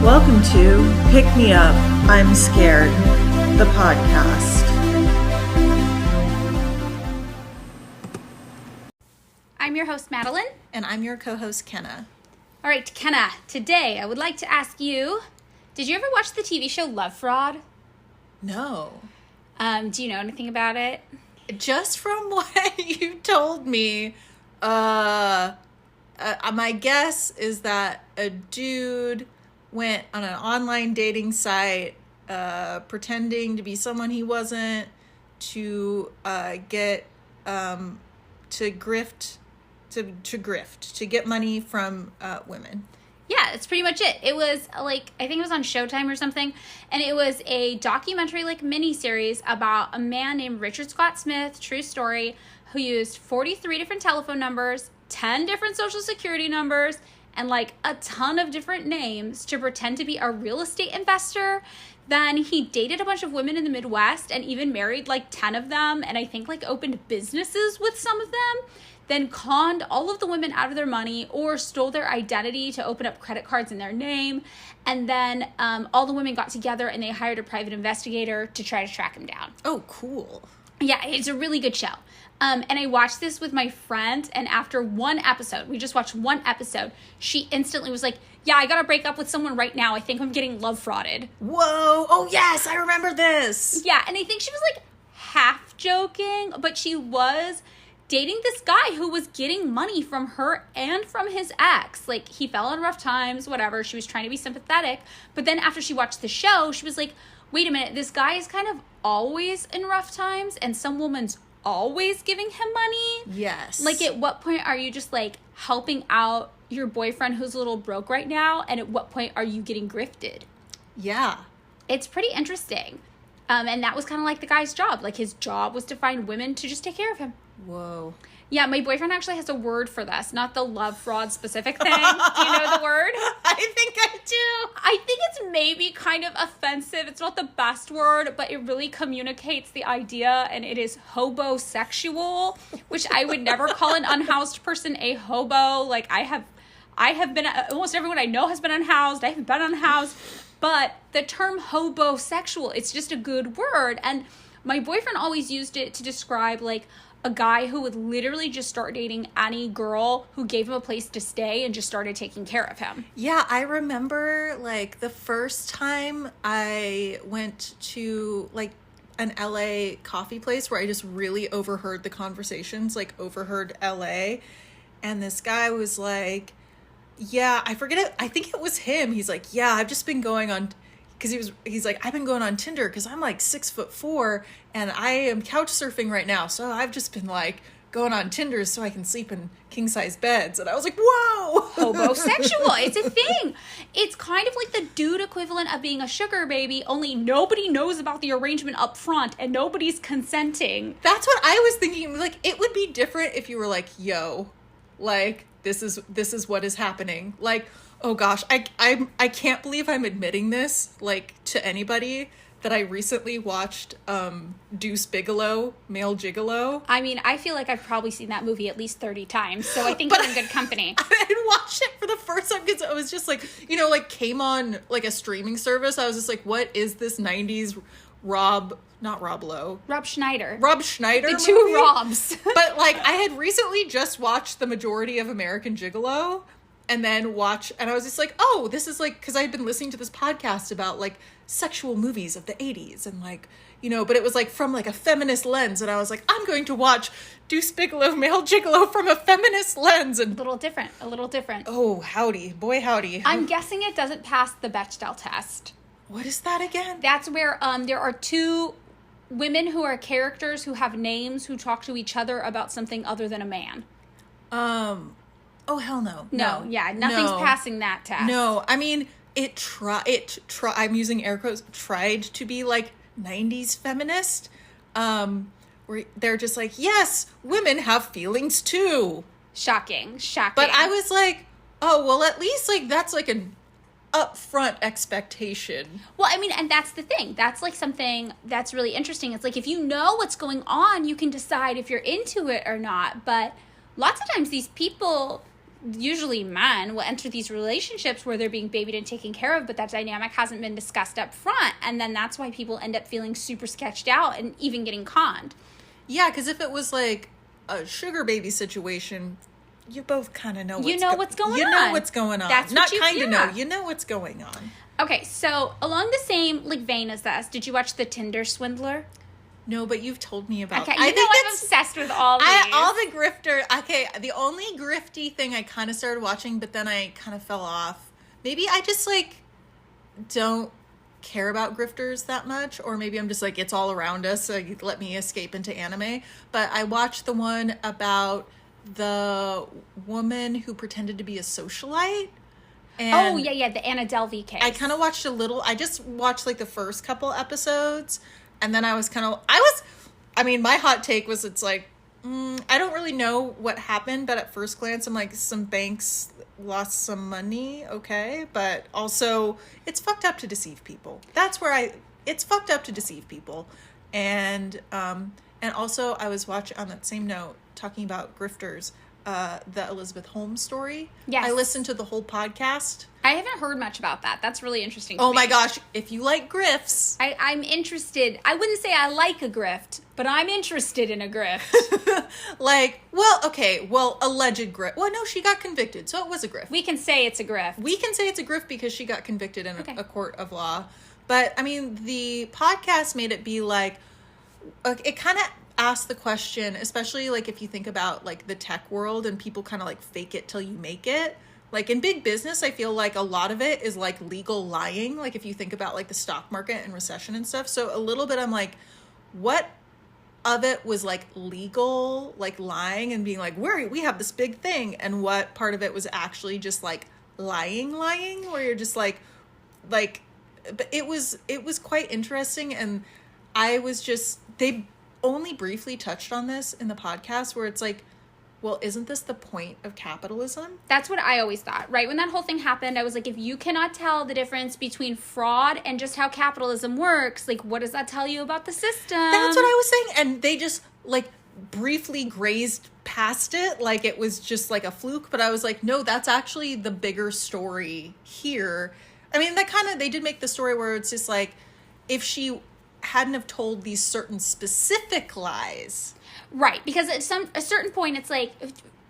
Welcome to Pick Me Up, I'm Scared, the podcast. I'm your host, Madeline. And I'm your co-host, Kenna. All right, Kenna, today I would like to ask you, did you ever watch the TV show Love Fraud? No. Do you know anything about it? Just from what you told me, my guess is that a dude went on an online dating site pretending to be someone he wasn't to get to get money from women. Yeah, that's pretty much it. It was I think it was on Showtime or something, and it was a documentary miniseries about a man named Richard Scott Smith, true story, who used 43 different telephone numbers, 10 different social security numbers, and a ton of different names to pretend to be a real estate investor. Then he dated a bunch of women in the Midwest and even married 10 of them, and I think opened businesses with some of them. Then conned all of the women out of their money or stole their identity to open up credit cards in their name. And then all the women got together and they hired a private investigator to try to track him down. Oh, cool. Yeah, it's a really good show. And I watched this with my friend, and after one episode, we just watched one episode, she instantly was like, yeah, I gotta break up with someone right now. I think I'm getting love frauded. Whoa. Oh, yes, I remember this. Yeah, and I think she was half joking, but she was dating this guy who was getting money from her and from his ex. He fell on rough times, whatever. She was trying to be sympathetic. But then after she watched the show, she was like, wait a minute, this guy is kind of always in rough times and some woman's always giving him money. Yes. At what point are you just helping out your boyfriend who's a little broke right now? And at what point are you getting grifted? Yeah. It's pretty interesting. And that was kind of the guy's job. His job was to find women to just take care of him. Whoa. Yeah, my boyfriend actually has a word for this, not the love fraud specific thing. Do you know the word? I think I do. I think it's maybe kind of offensive. It's not the best word, but it really communicates the idea, and it is hobosexual, which I would never call an unhoused person a hobo. I have been, almost everyone I know has been unhoused. I haven't been unhoused. But the term hobosexual, it's just a good word. And my boyfriend always used it to describe a guy who would literally just start dating any girl who gave him a place to stay and just started taking care of him. Yeah, I remember the first time I went to an LA coffee place where I just really overheard the conversations, overheard LA. And this guy was yeah, I forget it. I think it was him. He's yeah, I've just been going on, because he's I've been going on Tinder because I'm 6'4" and I am couch surfing right now. So I've just been going on Tinder so I can sleep in king size beds. And I was whoa. Homosexual. It's a thing. It's kind of the dude equivalent of being a sugar baby, only nobody knows about the arrangement up front and nobody's consenting. That's what I was thinking. It would be different if you were yo, this is what is happening. Oh gosh, I can't believe I'm admitting this, to anybody, that I recently watched Deuce Bigalow, Male Gigolo. I mean, I feel I've probably seen that movie at least 30 times, so I think you're in good company. I watched it for the first time because I was just came on a streaming service. I was just what is this 90s Rob Schneider The movie? two Robs. But I had recently just watched the majority of American Gigolo. And then and I was just oh, this is because I had been listening to this podcast about sexual movies of the 80s and but it was from a feminist lens, and I was I'm going to watch Deuce Bigalow, Male Gigolo from a feminist lens. And a little different. Oh, howdy. Boy, howdy. I'm guessing it doesn't pass the Bechdel test. What is that again? That's where there are two women who are characters who have names who talk to each other about something other than a man. Oh, hell no. No, yeah, nothing's passing that test. No, I mean, I'm using air quotes, tried to be 90s feminist, where they're just yes, women have feelings too. Shocking. But I was oh, well, at least that's an upfront expectation. Well, I mean, and that's the thing. That's something that's really interesting. It's if you know what's going on, you can decide if you're into it or not. But lots of times these people usually men will enter these relationships where they're being babied and taken care of, but that dynamic hasn't been discussed up front. And then that's why people end up feeling super sketched out and even getting conned. Yeah, because if it was like a sugar baby situation, you both kind of know what's going on. You know what's going on. That's not kind of know. You know what's going on. Okay, so along the same vein as this, did you watch The Tinder Swindler? No, but you've told me about. Okay, I'm obsessed with all these. All the grifter. Okay, the only grifty thing I kind of started watching, but then I kind of fell off. Maybe I just like don't care about grifters that much, or maybe I'm just like it's all around us, so you let me escape into anime. But I watched the one about the woman who pretended to be a socialite. And the Anna Delvey case. I kind of watched a little. I just watched like the first couple episodes. And then I was my hot take was it's like, I don't really know what happened, but at first glance, I'm like, some banks lost some money, okay? But also, it's fucked up to deceive people. It's fucked up to deceive people. And also, I was watching, on that same note, talking about grifters, the Elizabeth Holmes story. Yes. I listened to the whole podcast. I haven't heard much about that. That's really interesting to me. Oh my gosh. If you like grifts. I'm interested. I wouldn't say I like a grift, but I'm interested in a grift. Alleged grift. Well, no, she got convicted, so it was a grift. We can say it's a grift. We can say it's a grift because she got convicted in a court of law. But, I mean, the podcast made it be like, it kind of asked the question, especially, like, if you think about, like, the tech world and people kind of, like, fake it till you make it. Like, in big business, I feel like a lot of it is, like, legal lying. Like, if you think about, like, the stock market and recession and stuff. So, a little bit, I'm like, what of it was, like, legal, like, lying and being like, we have this big thing. And what part of it was actually just, like, lying, where you're just, like, but it was quite interesting. And I was just, they only briefly touched on this in the podcast where it's like, well, isn't this the point of capitalism? That's what I always thought, right? When that whole thing happened, I was like, if you cannot tell the difference between fraud and just how capitalism works, like, what does that tell you about the system? That's what I was saying. And they just, like, briefly grazed past it like it was just, like, a fluke. But I was like, no, that's actually the bigger story here. I mean, they did make the story where it's just, like, if she hadn't have told these certain specific lies... Right, because at a certain point, it's like,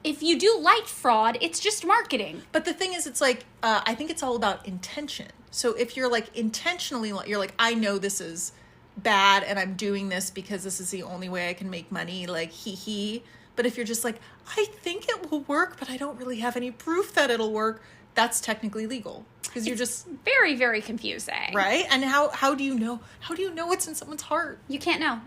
if you do light fraud, it's just marketing. But the thing is, it's like, I think it's all about intention. So if you're, like, intentionally, you're like, I know this is bad, and I'm doing this because this is the only way I can make money, like, hee. But if you're just like, I think it will work, but I don't really have any proof that it'll work, that's technically legal. Because you're just... very, very confusing. Right? And how do you know? How do you know what's in someone's heart? You can't know.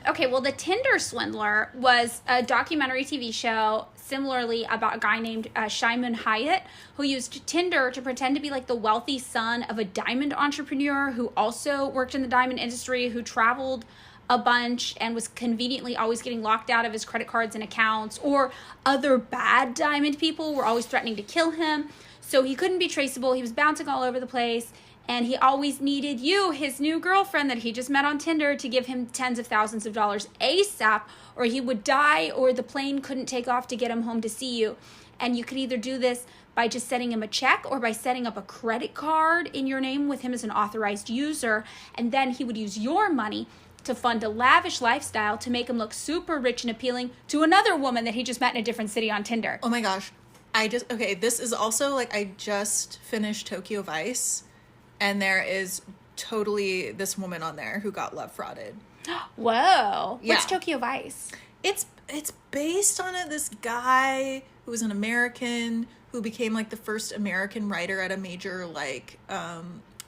Okay, well, The Tinder Swindler was a documentary TV show similarly about a guy named Shimon Hyatt who used Tinder to pretend to be like the wealthy son of a diamond entrepreneur who also worked in the diamond industry, who traveled a bunch and was conveniently always getting locked out of his credit cards and accounts, or other bad diamond people were always threatening to kill him. So he couldn't be traceable. He was bouncing all over the place. And he always needed you, his new girlfriend that he just met on Tinder, to give him tens of thousands of dollars ASAP, or he would die, or the plane couldn't take off to get him home to see you. And you could either do this by just sending him a check or by setting up a credit card in your name with him as an authorized user. And then he would use your money to fund a lavish lifestyle to make him look super rich and appealing to another woman that he just met in a different city on Tinder. Oh my gosh. This is also, like, I just finished Tokyo Vice. And there is totally this woman on there who got love frauded. Whoa. Yeah. What's Tokyo Vice? It's based on this guy who was an American who became, like, the first American writer at a major, like,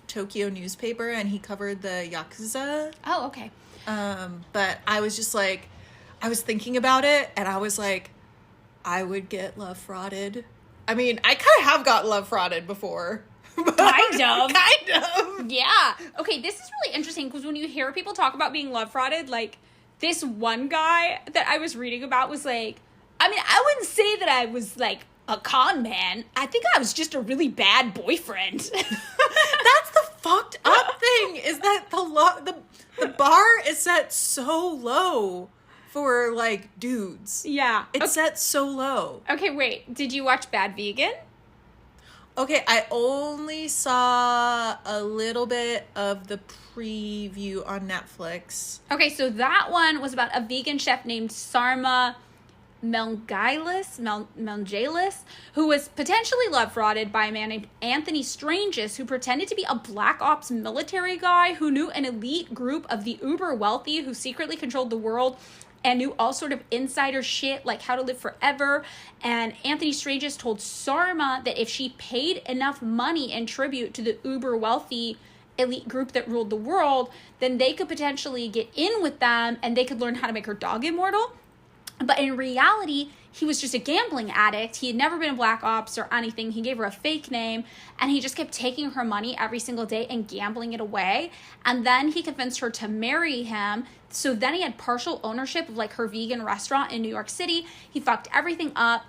Tokyo newspaper. And he covered the Yakuza. Oh, okay. But I was just, like, I was thinking about it. And I was like, I would get love frauded. I mean, I kind of have got love frauded before. Kind of. Yeah. Okay, this is really interesting because when you hear people talk about being love frauded, like, this one guy that I was reading about was like, I mean, I wouldn't say that I was, like, a con man. I think I was just a really bad boyfriend. That's the fucked up thing, is that the bar is set so low. for like dudes. Yeah. It's set so low. Okay, wait. Did you watch Bad Vegan? Okay, I only saw a little bit of the preview on Netflix. Okay, so that one was about a vegan chef named Sarma Melngalis, who was potentially love frauded by a man named Anthony Stranges, who pretended to be a black ops military guy who knew an elite group of the uber wealthy who secretly controlled the world and knew all sort of insider shit like how to live forever. And Anthony Stranges told Sarma that if she paid enough money in tribute to the uber wealthy elite group that ruled the world, then they could potentially get in with them and they could learn how to make her dog immortal. But in reality, he was just a gambling addict. He had never been a black ops or anything. He gave her a fake name, and he just kept taking her money every single day and gambling it away. And then he convinced her to marry him. So then he had partial ownership of like her vegan restaurant in New York City. He fucked everything up.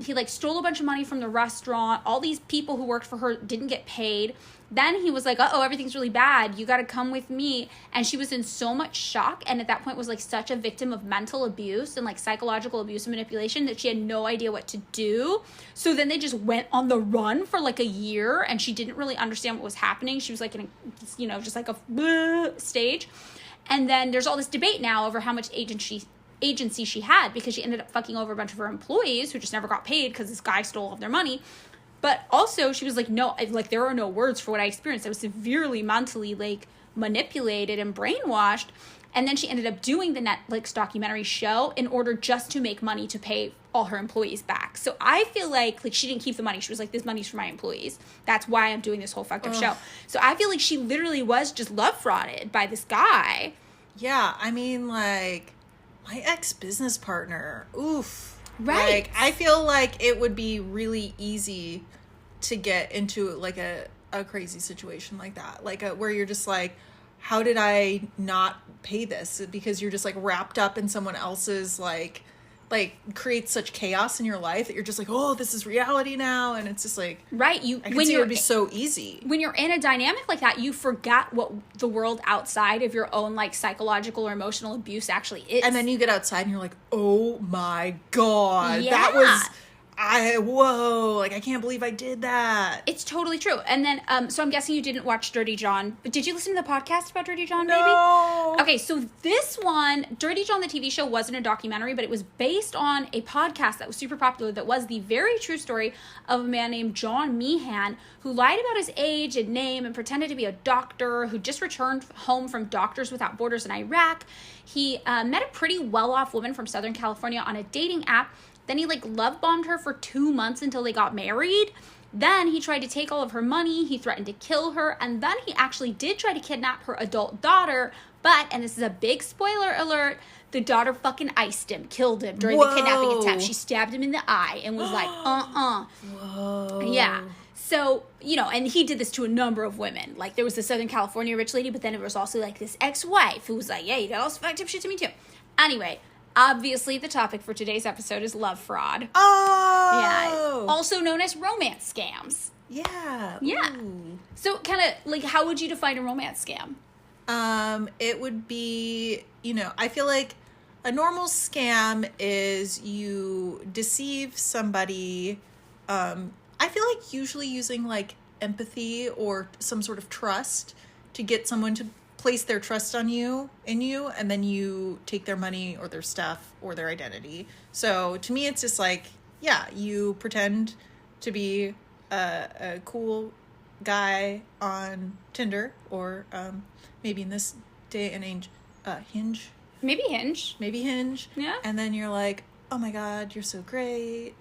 He like stole a bunch of money from the restaurant. All these people who worked for her didn't get paid. Then he was like, uh-oh, everything's really bad. You got to come with me. And she was in so much shock. And at that point was like such a victim of mental abuse and like psychological abuse and manipulation that she had no idea what to do. So then they just went on the run for like a year and she didn't really understand what was happening. She was like in a, you know, just like a stage. And then there's all this debate now over how much agency she had because she ended up fucking over a bunch of her employees who just never got paid because this guy stole all of their money. But also she was like, no, like there are no words for what I experienced. I was severely mentally like manipulated and brainwashed. And then she ended up doing the Netflix documentary show in order just to make money to pay all her employees back. So I feel like she didn't keep the money. She was like, this money's for my employees. That's why I'm doing this whole fucked up show. So I feel like she literally was just love frauded by this guy. Yeah, I mean, like, my ex-business partner, oof. Right. Like, I feel like it would be really easy to get into, like, a crazy situation like that. Like, where you're just like, how did I not pay this? Because you're just, like, wrapped up in someone else's, like creates such chaos in your life that you're just like, oh, this is reality now. And it's just like, right. I can see it would be so easy. When you're in a dynamic like that, you forget what the world outside of your own like psychological or emotional abuse actually is. And then you get outside and you're like, oh my God, yeah. that was, whoa, like I can't believe I did that. It's totally true. And then, so I'm guessing you didn't watch Dirty John, but did you listen to the podcast about Dirty John, maybe? No. Okay, so this one, Dirty John, the TV show, wasn't a documentary, but it was based on a podcast that was super popular that was the very true story of a man named John Meehan who lied about his age and name and pretended to be a doctor who just returned home from Doctors Without Borders in Iraq. He met a pretty well-off woman from Southern California on a dating app. Then he like love bombed her for 2 months until they got married. Then he tried to take all of her money. He threatened to kill her. And then he actually did try to kidnap her adult daughter. But, and this is a big spoiler alert, the daughter fucking iced him, killed him during the kidnapping attempt. She stabbed him in the eye and was like, Whoa. Yeah. So, you know, and he did this to a number of women. Like, there was the Southern California rich lady, but then there was also, like, this ex-wife who was like, yeah, you got all this fucked up shit to me, too. Anyway, obviously, the topic for today's episode is love fraud. Oh! Yeah. Also known as romance scams. Yeah. Yeah. Ooh. So, kind of, like, how would you define a romance scam? It would be, you know, I feel like a normal scam is you deceive somebody, I feel like usually using like empathy or some sort of trust to get someone to place their trust in you, and then you take their money or their stuff or their identity. So to me, it's just like, yeah, you pretend to be a cool guy on Tinder or maybe in this day and age, Hinge. Maybe Hinge. Yeah. And then you're like, oh my God, you're so great.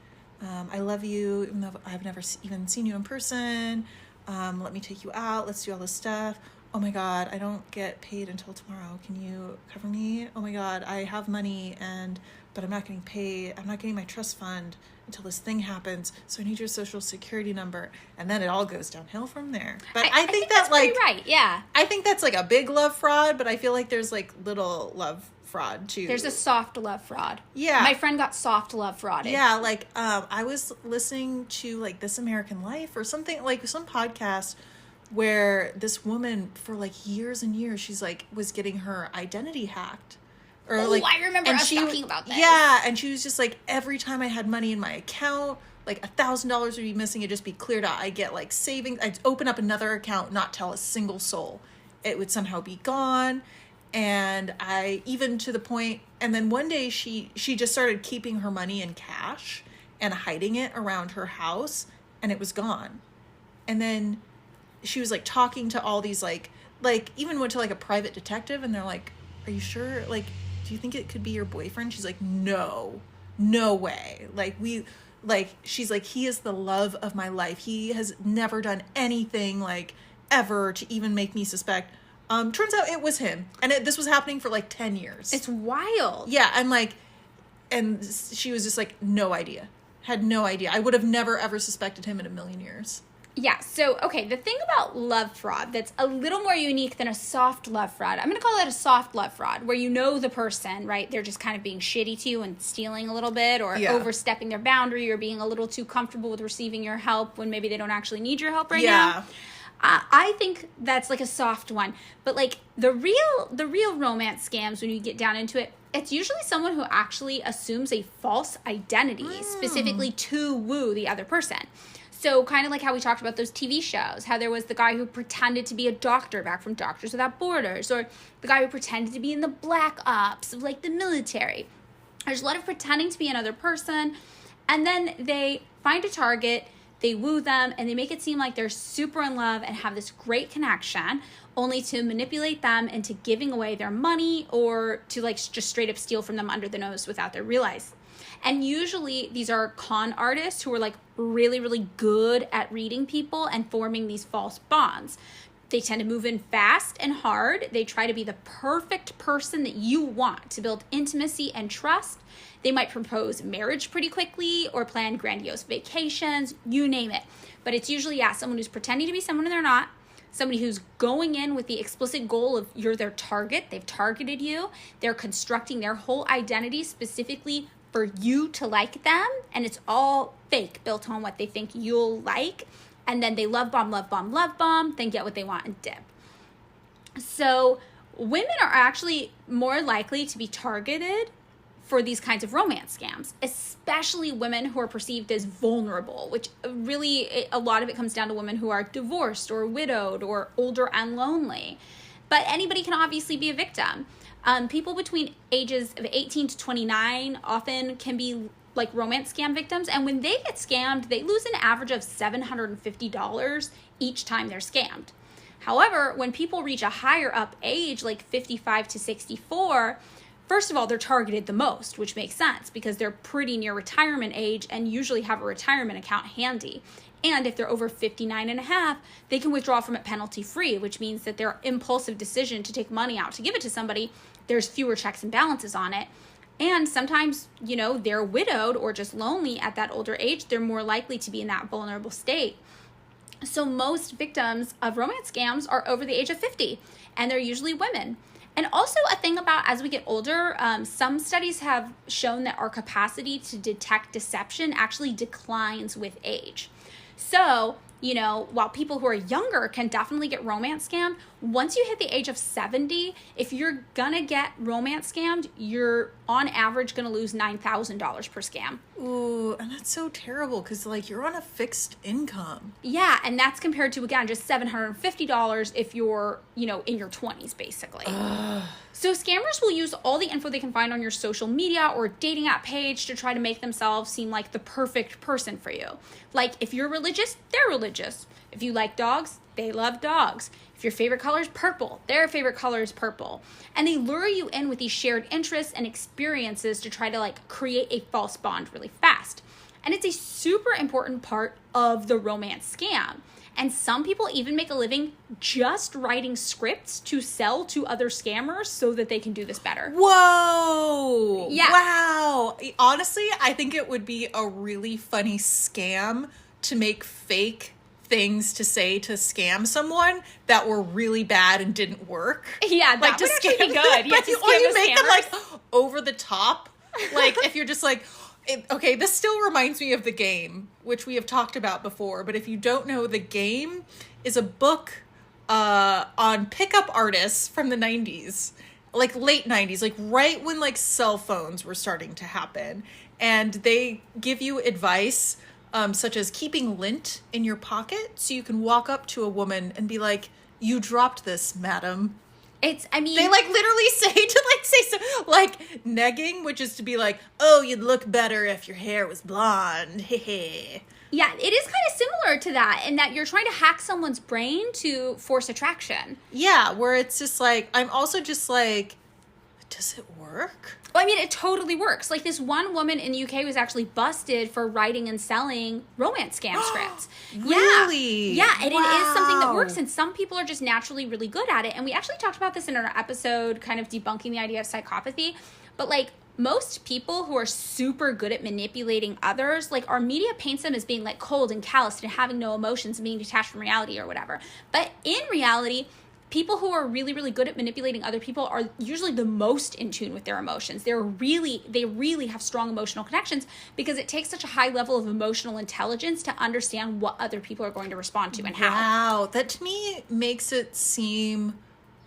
I love you, even though I've never even seen you in person. Let me take you out. Let's do all this stuff. Oh my God, I don't get paid until tomorrow. Can you cover me? Oh my God, I have money but I'm not getting paid. I'm not getting my trust fund until this thing happens. So I need your social security number. And then it all goes downhill from there. But I think that's like, pretty right. Yeah. I think that's like a big love fraud, but I feel like there's like little love fraud too. There's a soft love fraud. Yeah. My friend got soft love frauded. Yeah, like I was listening to like This American Life or something, like some podcast where this woman for like years and years, she's like was getting her identity hacked Or Oh, like, I remember and us talking about this. Yeah, and she was just like, every time I had money in my account, like $1,000 would be missing, it'd just be cleared out. I get like savings. I'd open up another account, not tell a single soul. It would somehow be gone. And I, even to the point, and then one day she just started keeping her money in cash and hiding it around her house, and it was gone. And then she was like talking to all these like even went to like a private detective, and they're like, are you sure? Like, do you think it could be your boyfriend? She's like, no way. She's like, he is the love of my life. He has never done anything like ever to even make me suspect. Turns out it was him. And this was happening for like 10 years. It's wild. Yeah. And she was just like, no idea. Had no idea. I would have never ever suspected him in a million years. Yeah, so, okay, the thing about love fraud that's a little more unique than a soft love fraud, I'm going to call it a soft love fraud, where you know the person, right? They're just kind of being shitty to you and stealing a little bit, or overstepping their boundary, or being a little too comfortable with receiving your help when maybe they don't actually need your help right now. I think that's like a soft one. But like the real romance scams, when you get down into it, it's usually someone who actually assumes a false identity specifically to woo the other person. So kind of like how we talked about those TV shows, how there was the guy who pretended to be a doctor back from Doctors Without Borders, or the guy who pretended to be in the black ops of like the military. There's a lot of pretending to be another person, and then they find a target, they woo them, and they make it seem like they're super in love and have this great connection, only to manipulate them into giving away their money, or to like just straight up steal from them under the nose without their realize. And usually these are con artists who are like really, really good at reading people and forming these false bonds. They tend to move in fast and hard. They try to be the perfect person that you want to build intimacy and trust. They might propose marriage pretty quickly or plan grandiose vacations, you name it. But it's usually, someone who's pretending to be someone they're not, somebody who's going in with the explicit goal of you're their target. They've targeted you. They're constructing their whole identity specifically for you to like them, and it's all fake, built on what they think you'll like, and then they love bomb, then get what they want and dip. So women are actually more likely to be targeted for these kinds of romance scams, especially women who are perceived as vulnerable, which really, a lot of it comes down to women who are divorced or widowed or older and lonely. But anybody can obviously be a victim. People between ages of 18 to 29 often can be like romance scam victims. And when they get scammed, they lose an average of $750 each time they're scammed. However, when people reach a higher up age, like 55 to 64, first of all, they're targeted the most, which makes sense because they're pretty near retirement age and usually have a retirement account handy. And if they're over 59 and a half, they can withdraw from it penalty free, which means that their impulsive decision to take money out to give it to somebody, there's fewer checks and balances on it. And sometimes, they're widowed or just lonely at that older age. They're more likely to be in that vulnerable state. So most victims of romance scams are over the age of 50, and they're usually women. And also a thing about as we get older, some studies have shown that our capacity to detect deception actually declines with age. So, while people who are younger can definitely get romance scammed, once you hit the age of 70, if you're gonna get romance scammed, you're on average gonna lose $9,000 per scam. Ooh, and that's so terrible because you're on a fixed income. Yeah, and that's compared to, again, just $750 if you're, in your 20s, basically. So scammers will use all the info they can find on your social media or dating app page to try to make themselves seem like the perfect person for you. Like, if you're religious, they're religious. If you like dogs, they love dogs. If your favorite color is purple, their favorite color is purple. And they lure you in with these shared interests and experiences to try to create a false bond really fast. And it's a super important part of the romance scam. And some people even make a living just writing scripts to sell to other scammers so that they can do this better. Whoa! Yeah. Wow! Honestly, I think it would be a really funny scam to make fake things to say to scam someone that were really bad and didn't work. Yeah, that would actually be good. Yeah, or you make them over the top. If you're just okay, this still reminds me of The Game, which we have talked about before. But if you don't know, The Game is a book on pickup artists from the 90s. like late 90s, like right when like cell phones were starting to happen. And they give you advice such as keeping lint in your pocket so you can walk up to a woman and be like, "You dropped this, madam." I mean, they like literally say so, like negging, which is to be like, "Oh, you'd look better if your hair was blonde." Hehe. Yeah, it is kind of similar to that in that you're trying to hack someone's brain to force attraction. Yeah, where it's just like, I'm also just like, does it work? Well, I mean, it totally works. Like, this one woman in the UK was actually busted for writing and selling romance scam scripts. Really? Yeah, and wow. It is something that works, and some people are just naturally really good at it. And we actually talked about this in our episode, kind of debunking the idea of psychopathy. But, like, most people who are super good at manipulating others, like, our media paints them as being, like, cold and calloused and having no emotions and being detached from reality or whatever. But in reality, people who are really, really good at manipulating other people are usually the most in tune with their emotions. They really have strong emotional connections because it takes such a high level of emotional intelligence to understand what other people are going to respond to and how. Wow, that to me makes it seem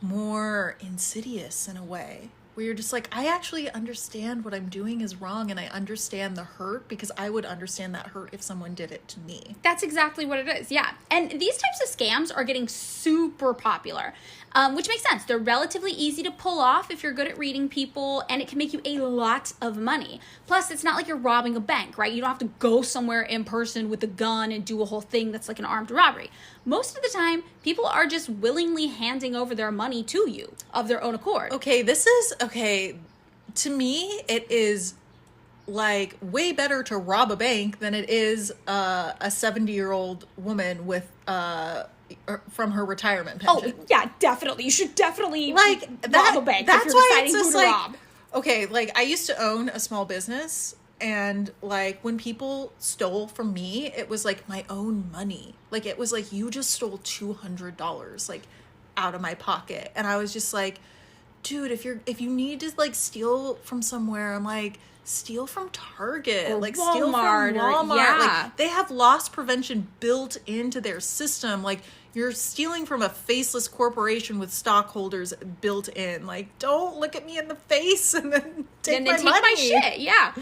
more insidious in a way. Where you're just like, I actually understand what I'm doing is wrong, and I understand the hurt because I would understand that hurt if someone did it to me. That's exactly what it is, yeah. And these types of scams are getting super popular, which makes sense. They're relatively easy to pull off if you're good at reading people, and it can make you a lot of money. Plus, it's not like you're robbing a bank, right? You don't have to go somewhere in person with a gun and do a whole thing that's like an armed robbery. Most of the time, people are just willingly handing over their money to you of their own accord. Okay, to me, it is like way better to rob a bank than it is a 70-year-old woman with from her retirement pension. Oh, yeah, definitely. You should definitely like rob a bank that's if you're why deciding it's just who to like, rob. Okay, like I used to own a small business, and like when people stole from me, it was like my own money. Like it was like, you just stole $200 like out of my pocket. And I was just like, dude, if you need to like steal from somewhere, I'm like, steal from Target, or like Walmart, steal from Walmart. yeah. Like they have loss prevention built into their system. Like you're stealing from a faceless corporation with stockholders built in. Like, don't look at me in the face and then take my money. My shit, yeah.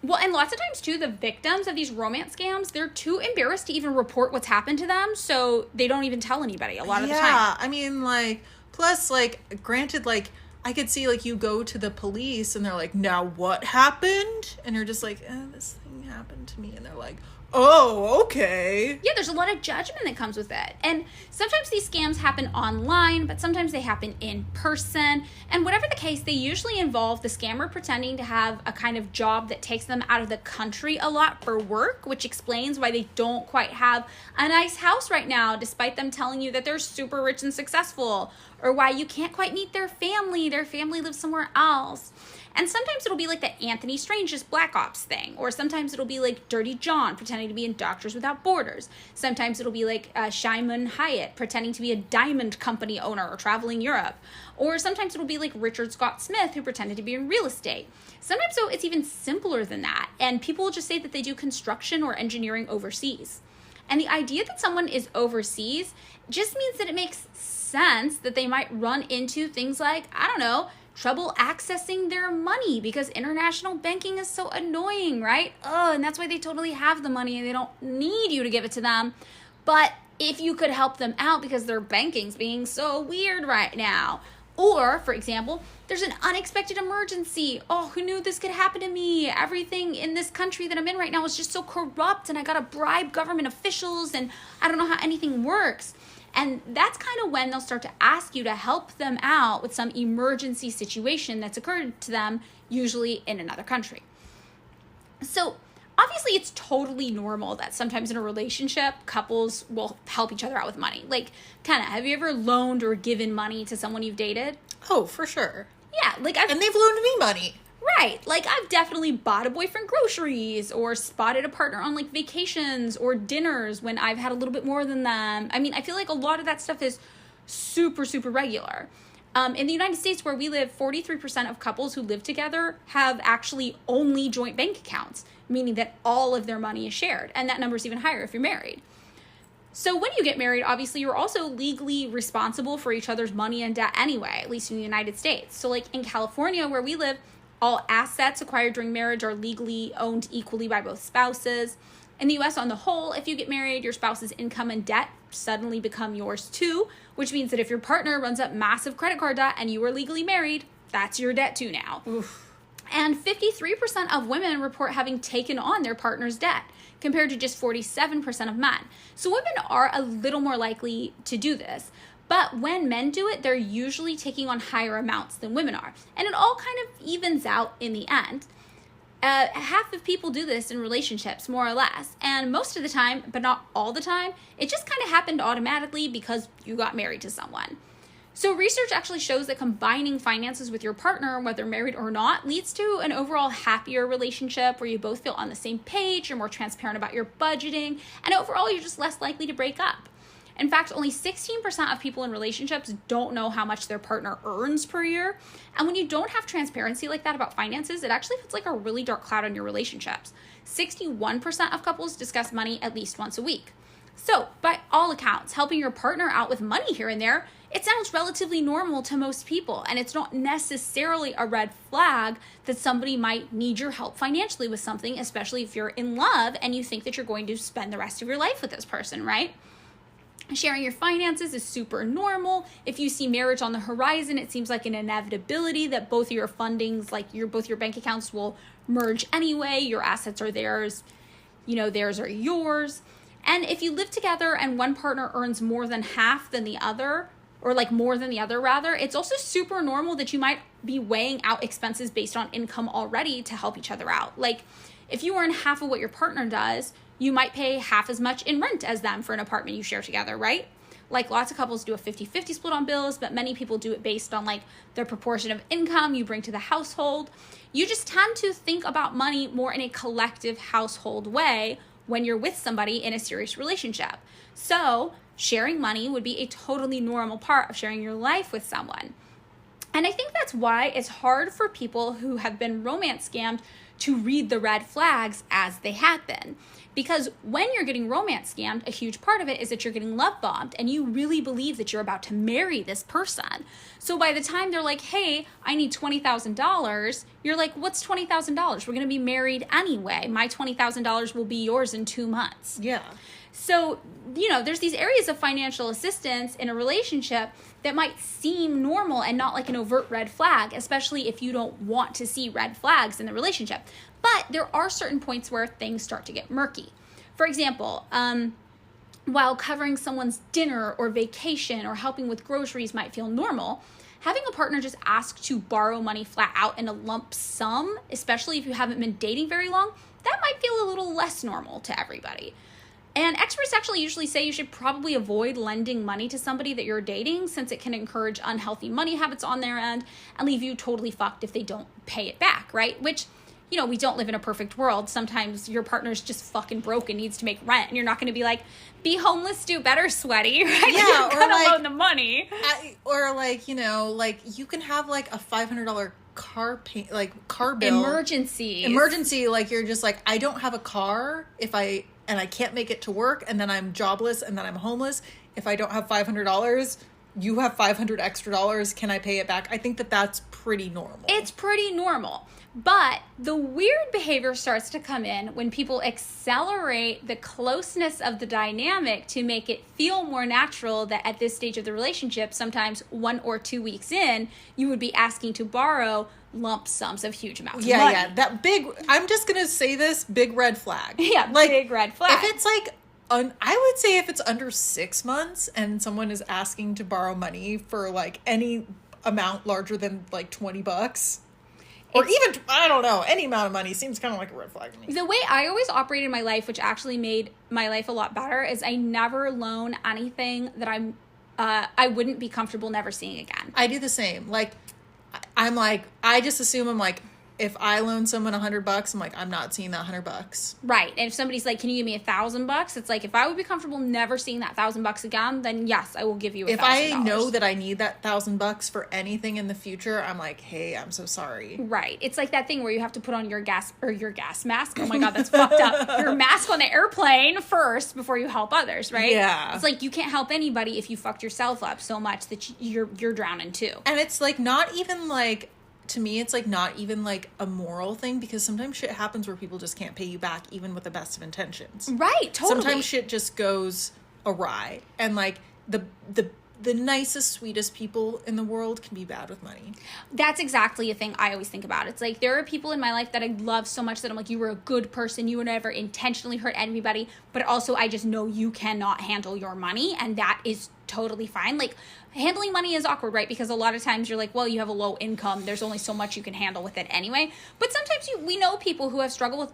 Well, and lots of times, too, the victims of these romance scams, they're too embarrassed to even report what's happened to them, so they don't even tell anybody a lot of the time. Yeah, I mean, like, plus, like, granted, like, I could see, like, you go to the police and they're like, now what happened? And you're just like, this thing happened to me. And they're like, oh, okay. Yeah, there's a lot of judgment that comes with it. And sometimes these scams happen online, but sometimes they happen in person. And whatever the case, they usually involve the scammer pretending to have a kind of job that takes them out of the country a lot for work, which explains why they don't quite have a nice house right now, despite them telling you that they're super rich and successful, or why you can't quite meet their family. Their family lives somewhere else. And sometimes it'll be like the Anthony Strange's Black Ops thing. Or sometimes it'll be like Dirty John pretending to be in Doctors Without Borders. Sometimes it'll be like Shimon Hyatt pretending to be a diamond company owner or traveling Europe. Or sometimes it'll be like Richard Scott Smith who pretended to be in real estate. Sometimes, though, it's even simpler than that. And people will just say that they do construction or engineering overseas. And the idea that someone is overseas just means that it makes sense that they might run into things like, I don't know, trouble accessing their money because international banking is so annoying, right? Oh, and that's why they totally have the money and they don't need you to give it to them. But if you could help them out because their banking's being so weird right now. Or, for example, there's an unexpected emergency. Oh, who knew this could happen to me? Everything in this country that I'm in right now is just so corrupt and I gotta bribe government officials and I don't know how anything works. And that's kind of when they'll start to ask you to help them out with some emergency situation that's occurred to them, usually in another country. So obviously it's totally normal that sometimes in a relationship, couples will help each other out with money. Like, Kenna, have you ever loaned or given money to someone you've dated? Oh, for sure. Yeah, like and they've loaned me money. Right. Like, I've definitely bought a boyfriend groceries or spotted a partner on, like, vacations or dinners when I've had a little bit more than them. I mean, I feel like a lot of that stuff is super, super regular. In the United States, where we live, 43% of couples who live together have actually only joint bank accounts, meaning that all of their money is shared. And that number is even higher if you're married. So when you get married, obviously you're also legally responsible for each other's money and debt anyway, at least in the United States. So like in California where we live, all assets acquired during marriage are legally owned equally by both spouses. In the US on the whole, if you get married, your spouse's income and debt suddenly become yours too, which means that if your partner runs up massive credit card debt and you are legally married, that's your debt too now. Oof. And 53% of women report having taken on their partner's debt, compared to just 47% of men. So women are a little more likely to do this. But when men do it, they're usually taking on higher amounts than women are. And it all kind of evens out in the end. Half of people do this in relationships, more or less. And most of the time, but not all the time, it just kind of happened automatically because you got married to someone. So research actually shows that combining finances with your partner, whether married or not, leads to an overall happier relationship where you both feel on the same page, you're more transparent about your budgeting, and overall you're just less likely to break up. In fact, only 16% of people in relationships don't know how much their partner earns per year. And when you don't have transparency like that about finances, it actually puts like a really dark cloud on your relationships. 61% of couples discuss money at least once a week. So, by all accounts, helping your partner out with money here and there, it sounds relatively normal to most people, and it's not necessarily a red flag that somebody might need your help financially with something, especially if you're in love and you think that you're going to spend the rest of your life with this person, right? Sharing your finances is super normal. If you see marriage on the horizon, it seems like an inevitability that both of your fundings, like both your bank accounts will merge anyway. Your assets are theirs, theirs are yours. And if you live together and one partner earns more than half than the other, or like more than the other rather, it's also super normal that you might be weighing out expenses based on income already to help each other out. Like if you earn half of what your partner does, you might pay half as much in rent as them for an apartment you share together, right? Like lots of couples do a 50-50 split on bills, but many people do it based on like the proportion of income you bring to the household. You just tend to think about money more in a collective household way when you're with somebody in a serious relationship. So sharing money would be a totally normal part of sharing your life with someone. And I think that's why it's hard for people who have been romance scammed to read the red flags as they have been. Because when you're getting romance scammed, a huge part of it is that you're getting love bombed and you really believe that you're about to marry this person. So by the time they're like, hey, I need $20,000, you're like, what's $20,000? We're going to be married anyway. My $20,000 will be yours in 2 months. Yeah. So, there's these areas of financial assistance in a relationship that might seem normal and not like an overt red flag, especially if you don't want to see red flags in the relationship. But there are certain points where things start to get murky. For example, while covering someone's dinner or vacation or helping with groceries might feel normal, having a partner just ask to borrow money flat out in a lump sum, especially if you haven't been dating very long, that might feel a little less normal to everybody. And experts actually usually say you should probably avoid lending money to somebody that you're dating, since it can encourage unhealthy money habits on their end and leave you totally fucked if they don't pay it back, right? Which, we don't live in a perfect world. Sometimes your partner's just fucking broke and needs to make rent, and you're not going to be like, be homeless, do better, sweaty, right? Yeah, you're going to loan the money. You can have like a $500 car bill. Emergency, like you're just like, I don't have a car and I can't make it to work, and then I'm jobless, and then I'm homeless. If I don't have $500, you have $500 extra dollars. Can I pay it back? I think that that's pretty normal. It's pretty normal. But the weird behavior starts to come in when people accelerate the closeness of the dynamic to make it feel more natural that at this stage of the relationship, sometimes 1 or 2 weeks in, you would be asking to borrow lump sums of huge amounts of money. Yeah, that big, I'm just going to say this, big red flag. Yeah, big red flag. If it's like, I would say if it's under 6 months and someone is asking to borrow money for like any amount larger than like $20, or even, I don't know, any amount of money seems kind of like a red flag to me. The way I always operated my life, which actually made my life a lot better, is I never loan anything that I wouldn't be comfortable never seeing again. I do the same. Like, I just assume I'm like, if I loan someone $100, I'm like, I'm not seeing that $100. Right. And if somebody's like, can you give me $1,000? It's like, if I would be comfortable never seeing that $1,000 again, then yes, I will give you $1,000. If I know that I need that $1,000 for anything in the future, I'm like, hey, I'm so sorry. Right. It's like that thing where you have to put on your gas mask. Oh my God, that's fucked up. Your mask on the airplane first before you help others, right? Yeah. It's like you can't help anybody if you fucked yourself up so much that you're drowning too. And it's like not even like, to me, it's like not even like a moral thing, because sometimes shit happens where people just can't pay you back even with the best of intentions. Right, totally. Sometimes shit just goes awry, and like the nicest, sweetest people in the world can be bad with money. That's exactly a thing I always think about. It's like, there are people in my life that I love so much that I'm like, you were a good person, you would never intentionally hurt anybody, but also I just know you cannot handle your money, and that is totally fine. Like, handling money is awkward, right? Because a lot of times you're like, well, you have a low income, there's only so much you can handle with it anyway. But sometimes we know people who have struggled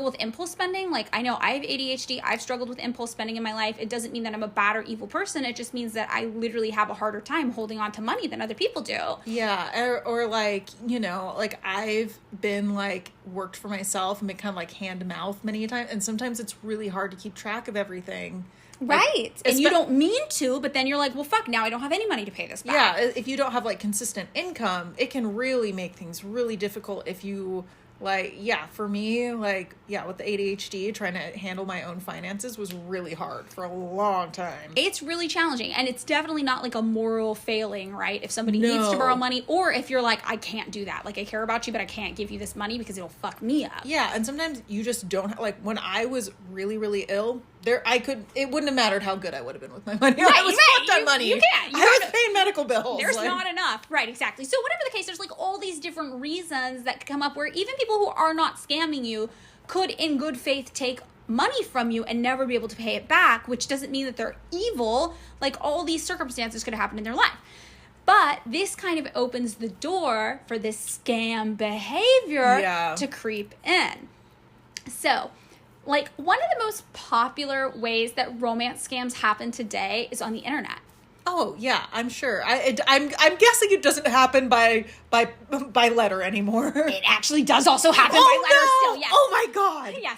with impulse spending. Like, I know I have ADHD, I've struggled with impulse spending in my life. It doesn't mean that I'm a bad or evil person. It just means that I literally have a harder time holding on to money than other people do. Yeah, or like, you know, like I've been like worked for myself and been kind of like hand to mouth many a time, and sometimes it's really hard to keep track of everything. Right. Like, and you don't mean to, but then you're like, well, fuck, now I don't have any money to pay this back. Yeah, if you don't have like consistent income, it can really make things really difficult if you like, yeah, for me, like, yeah, with the ADHD, trying to handle my own finances was really hard for a long time. It's really challenging, and it's definitely not like a moral failing, right? If somebody needs to borrow money, or if you're like, I can't do that. Like, I care about you, but I can't give you this money because it'll fuck me up. Yeah, and sometimes you just don't, like, when I was really, really ill, it wouldn't have mattered how good I would have been with my money. Right, I was fucked on money. You can't. I was paying medical bills. There's not enough. Right, exactly. So whatever the case, there's like all these different reasons that could come up where even people who are not scamming you could, in good faith, take money from you and never be able to pay it back, which doesn't mean that they're evil. Like, all these circumstances could happen in their life. But this kind of opens the door for this scam behavior to creep in. So, like, one of the most popular ways that romance scams happen today is on the internet. Oh, yeah, I'm sure. I'm guessing it doesn't happen by letter anymore. It actually does also happen by letter still, yes. Oh, my God. Yes.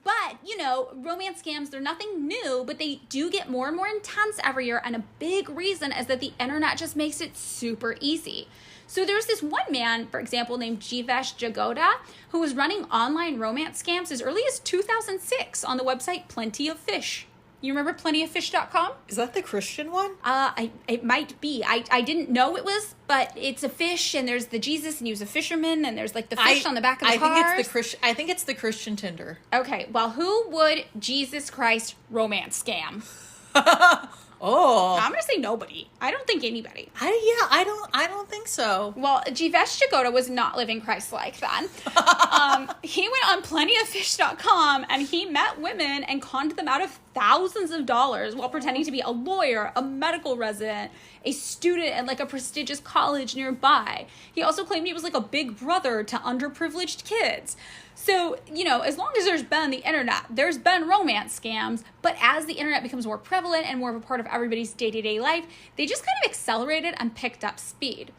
But, you know, romance scams, they're nothing new, but they do get more and more intense every year, and a big reason is that the internet just makes it super easy. So there's this one man, for example, named Jivesh Jagoda, who was running online romance scams as early as 2006 on the website Plenty of Fish. You remember plentyoffish.com? Is that the Christian one? It might be. I didn't know it was, but it's a fish, and there's the Jesus, and he was a fisherman, and there's like the fish on the back of the cars. I think it's the Christian Tinder. Okay, well, who would Jesus Christ romance scam? Oh, I'm gonna say nobody. I don't think anybody. I don't think so. Well, Jivesh Jagoda was not living Christ-like then. He went on plentyoffish.com and he met women and conned them out of thousands of dollars while pretending to be a lawyer, a medical resident, a student at like a prestigious college nearby. He also claimed he was like a big brother to underprivileged kids. So, you know, as long as there's been the internet, there's been romance scams, but as the internet becomes more prevalent and more of a part of everybody's day-to-day life, they just kind of accelerated and picked up speed.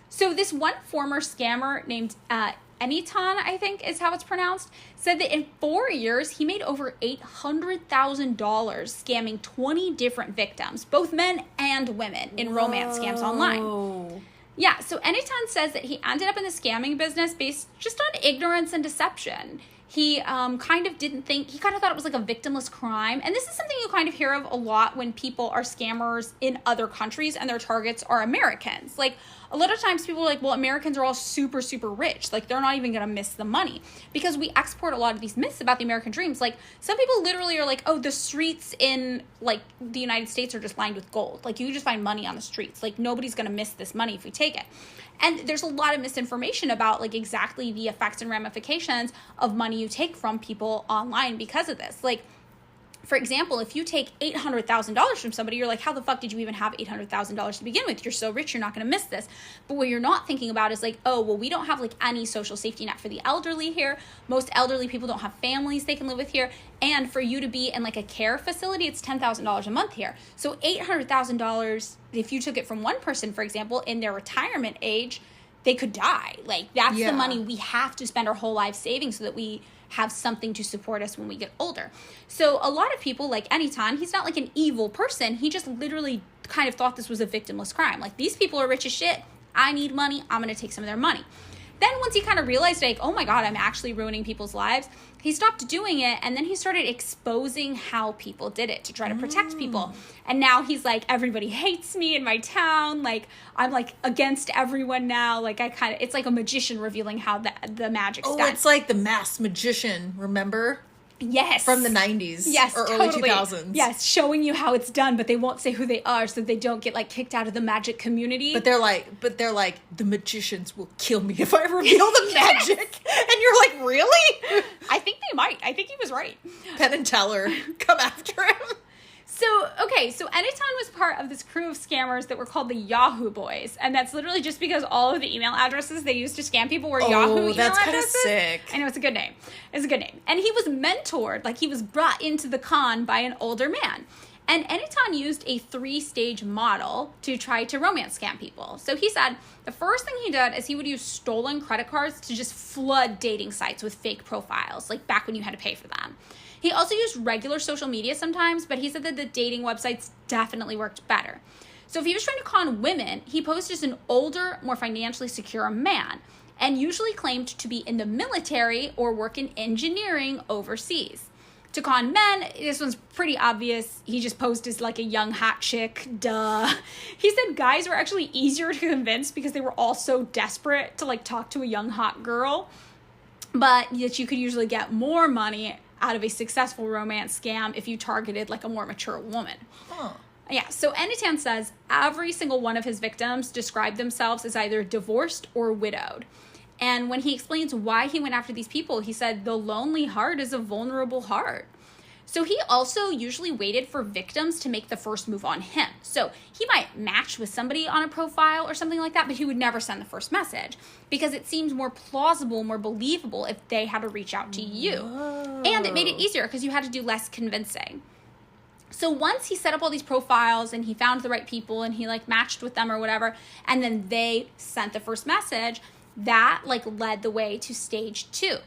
So this one former scammer named Eniton, I think is how it's pronounced, said that in 4 years, he made over $800,000 scamming 20 different victims, both men and women, in romance scams online. Yeah, so Eniton says that he ended up in the scamming business based just on ignorance and deception. He kind of thought it was like a victimless crime. And this is something you kind of hear of a lot when people are scammers in other countries and their targets are Americans. Like, a lot of times people are like, well, Americans are all super, super rich. Like, they're not even going to miss the money. Because we export a lot of these myths about the American dreams. Like, some people literally are like, oh, the streets in, like, the United States are just lined with gold. Like, you can just find money on the streets. Like, nobody's going to miss this money if we take it. And there's a lot of misinformation about, like, exactly the effects and ramifications of money you take from people online because of this. Like, for example, if you take $800,000 from somebody, you're like, how the fuck did you even have $800,000 to begin with? You're so rich, you're not going to miss this. But what you're not thinking about is like, oh, well, we don't have like any social safety net for the elderly here. Most elderly people don't have families they can live with here. And for you to be in like a care facility, it's $10,000 a month here. So $800,000, if you took it from one person, for example, in their retirement age, they could die. Like, that's Yeah. the money we have to spend our whole lives saving so that we have something to support us when we get older. So a lot of people, like Anyton, he's not like an evil person. He just literally kind of thought this was a victimless crime. Like, these people are rich as shit. I need money. I'm going to take some of their money. Then once he kind of realized, like, oh my God, I'm actually ruining people's lives, he stopped doing it, and then he started exposing how people did it to try to protect people. And now he's like, everybody hates me in my town. Like, I'm like against everyone now. Like, it's like a magician revealing how the magic's done. Oh, it's like the Masked Magician, remember? Yes. From the 90s. Yes, or totally. early 2000s. Yes, showing you how it's done, but they won't say who they are so they don't get like kicked out of the magic community. But they're like, the magicians will kill me if I reveal the magic. And you're like, really? I think they might. I think he was right. Penn and Teller, come after him. So Anyton was part of this crew of scammers that were called the Yahoo Boys. And that's literally just because all of the email addresses they used to scam people were Yahoo email that's kind of addresses. sick. I know, it's a good name. It's a good name. And he was mentored, like he was brought into the con by an older man. And Anyton used a 3-stage model to try to romance scam people. So he said the first thing he did is he would use stolen credit cards to just flood dating sites with fake profiles, like back when you had to pay for them. He also used regular social media sometimes, but he said that the dating websites definitely worked better. So if he was trying to con women, he posed as an older, more financially secure man, and usually claimed to be in the military or work in engineering overseas. To con men, this one's pretty obvious. He just posed as like a young hot chick, duh. He said guys were actually easier to convince because they were all so desperate to like talk to a young hot girl, but that you could usually get more money out of a successful romance scam if you targeted like a more mature woman. Huh. Yeah, so Anyton says every single one of his victims described themselves as either divorced or widowed. And when he explains why he went after these people, he said the lonely heart is a vulnerable heart. So he also usually waited for victims to make the first move on him. So he might match with somebody on a profile or something like that, but he would never send the first message because it seems more plausible, more believable if they had to reach out to you. Whoa. And it made it easier because you had to do less convincing. So once he set up all these profiles and he found the right people and he like matched with them or whatever, and then they sent the first message, that like led the way to stage 2.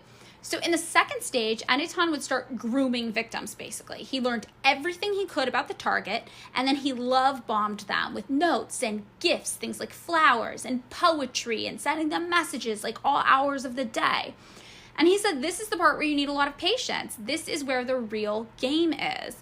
So in the second stage, Anyton would start grooming victims, basically. He learned everything he could about the target, and then he love bombed them with notes and gifts, things like flowers and poetry, and sending them messages like all hours of the day. And he said this is the part where you need a lot of patience. This is where the real game is.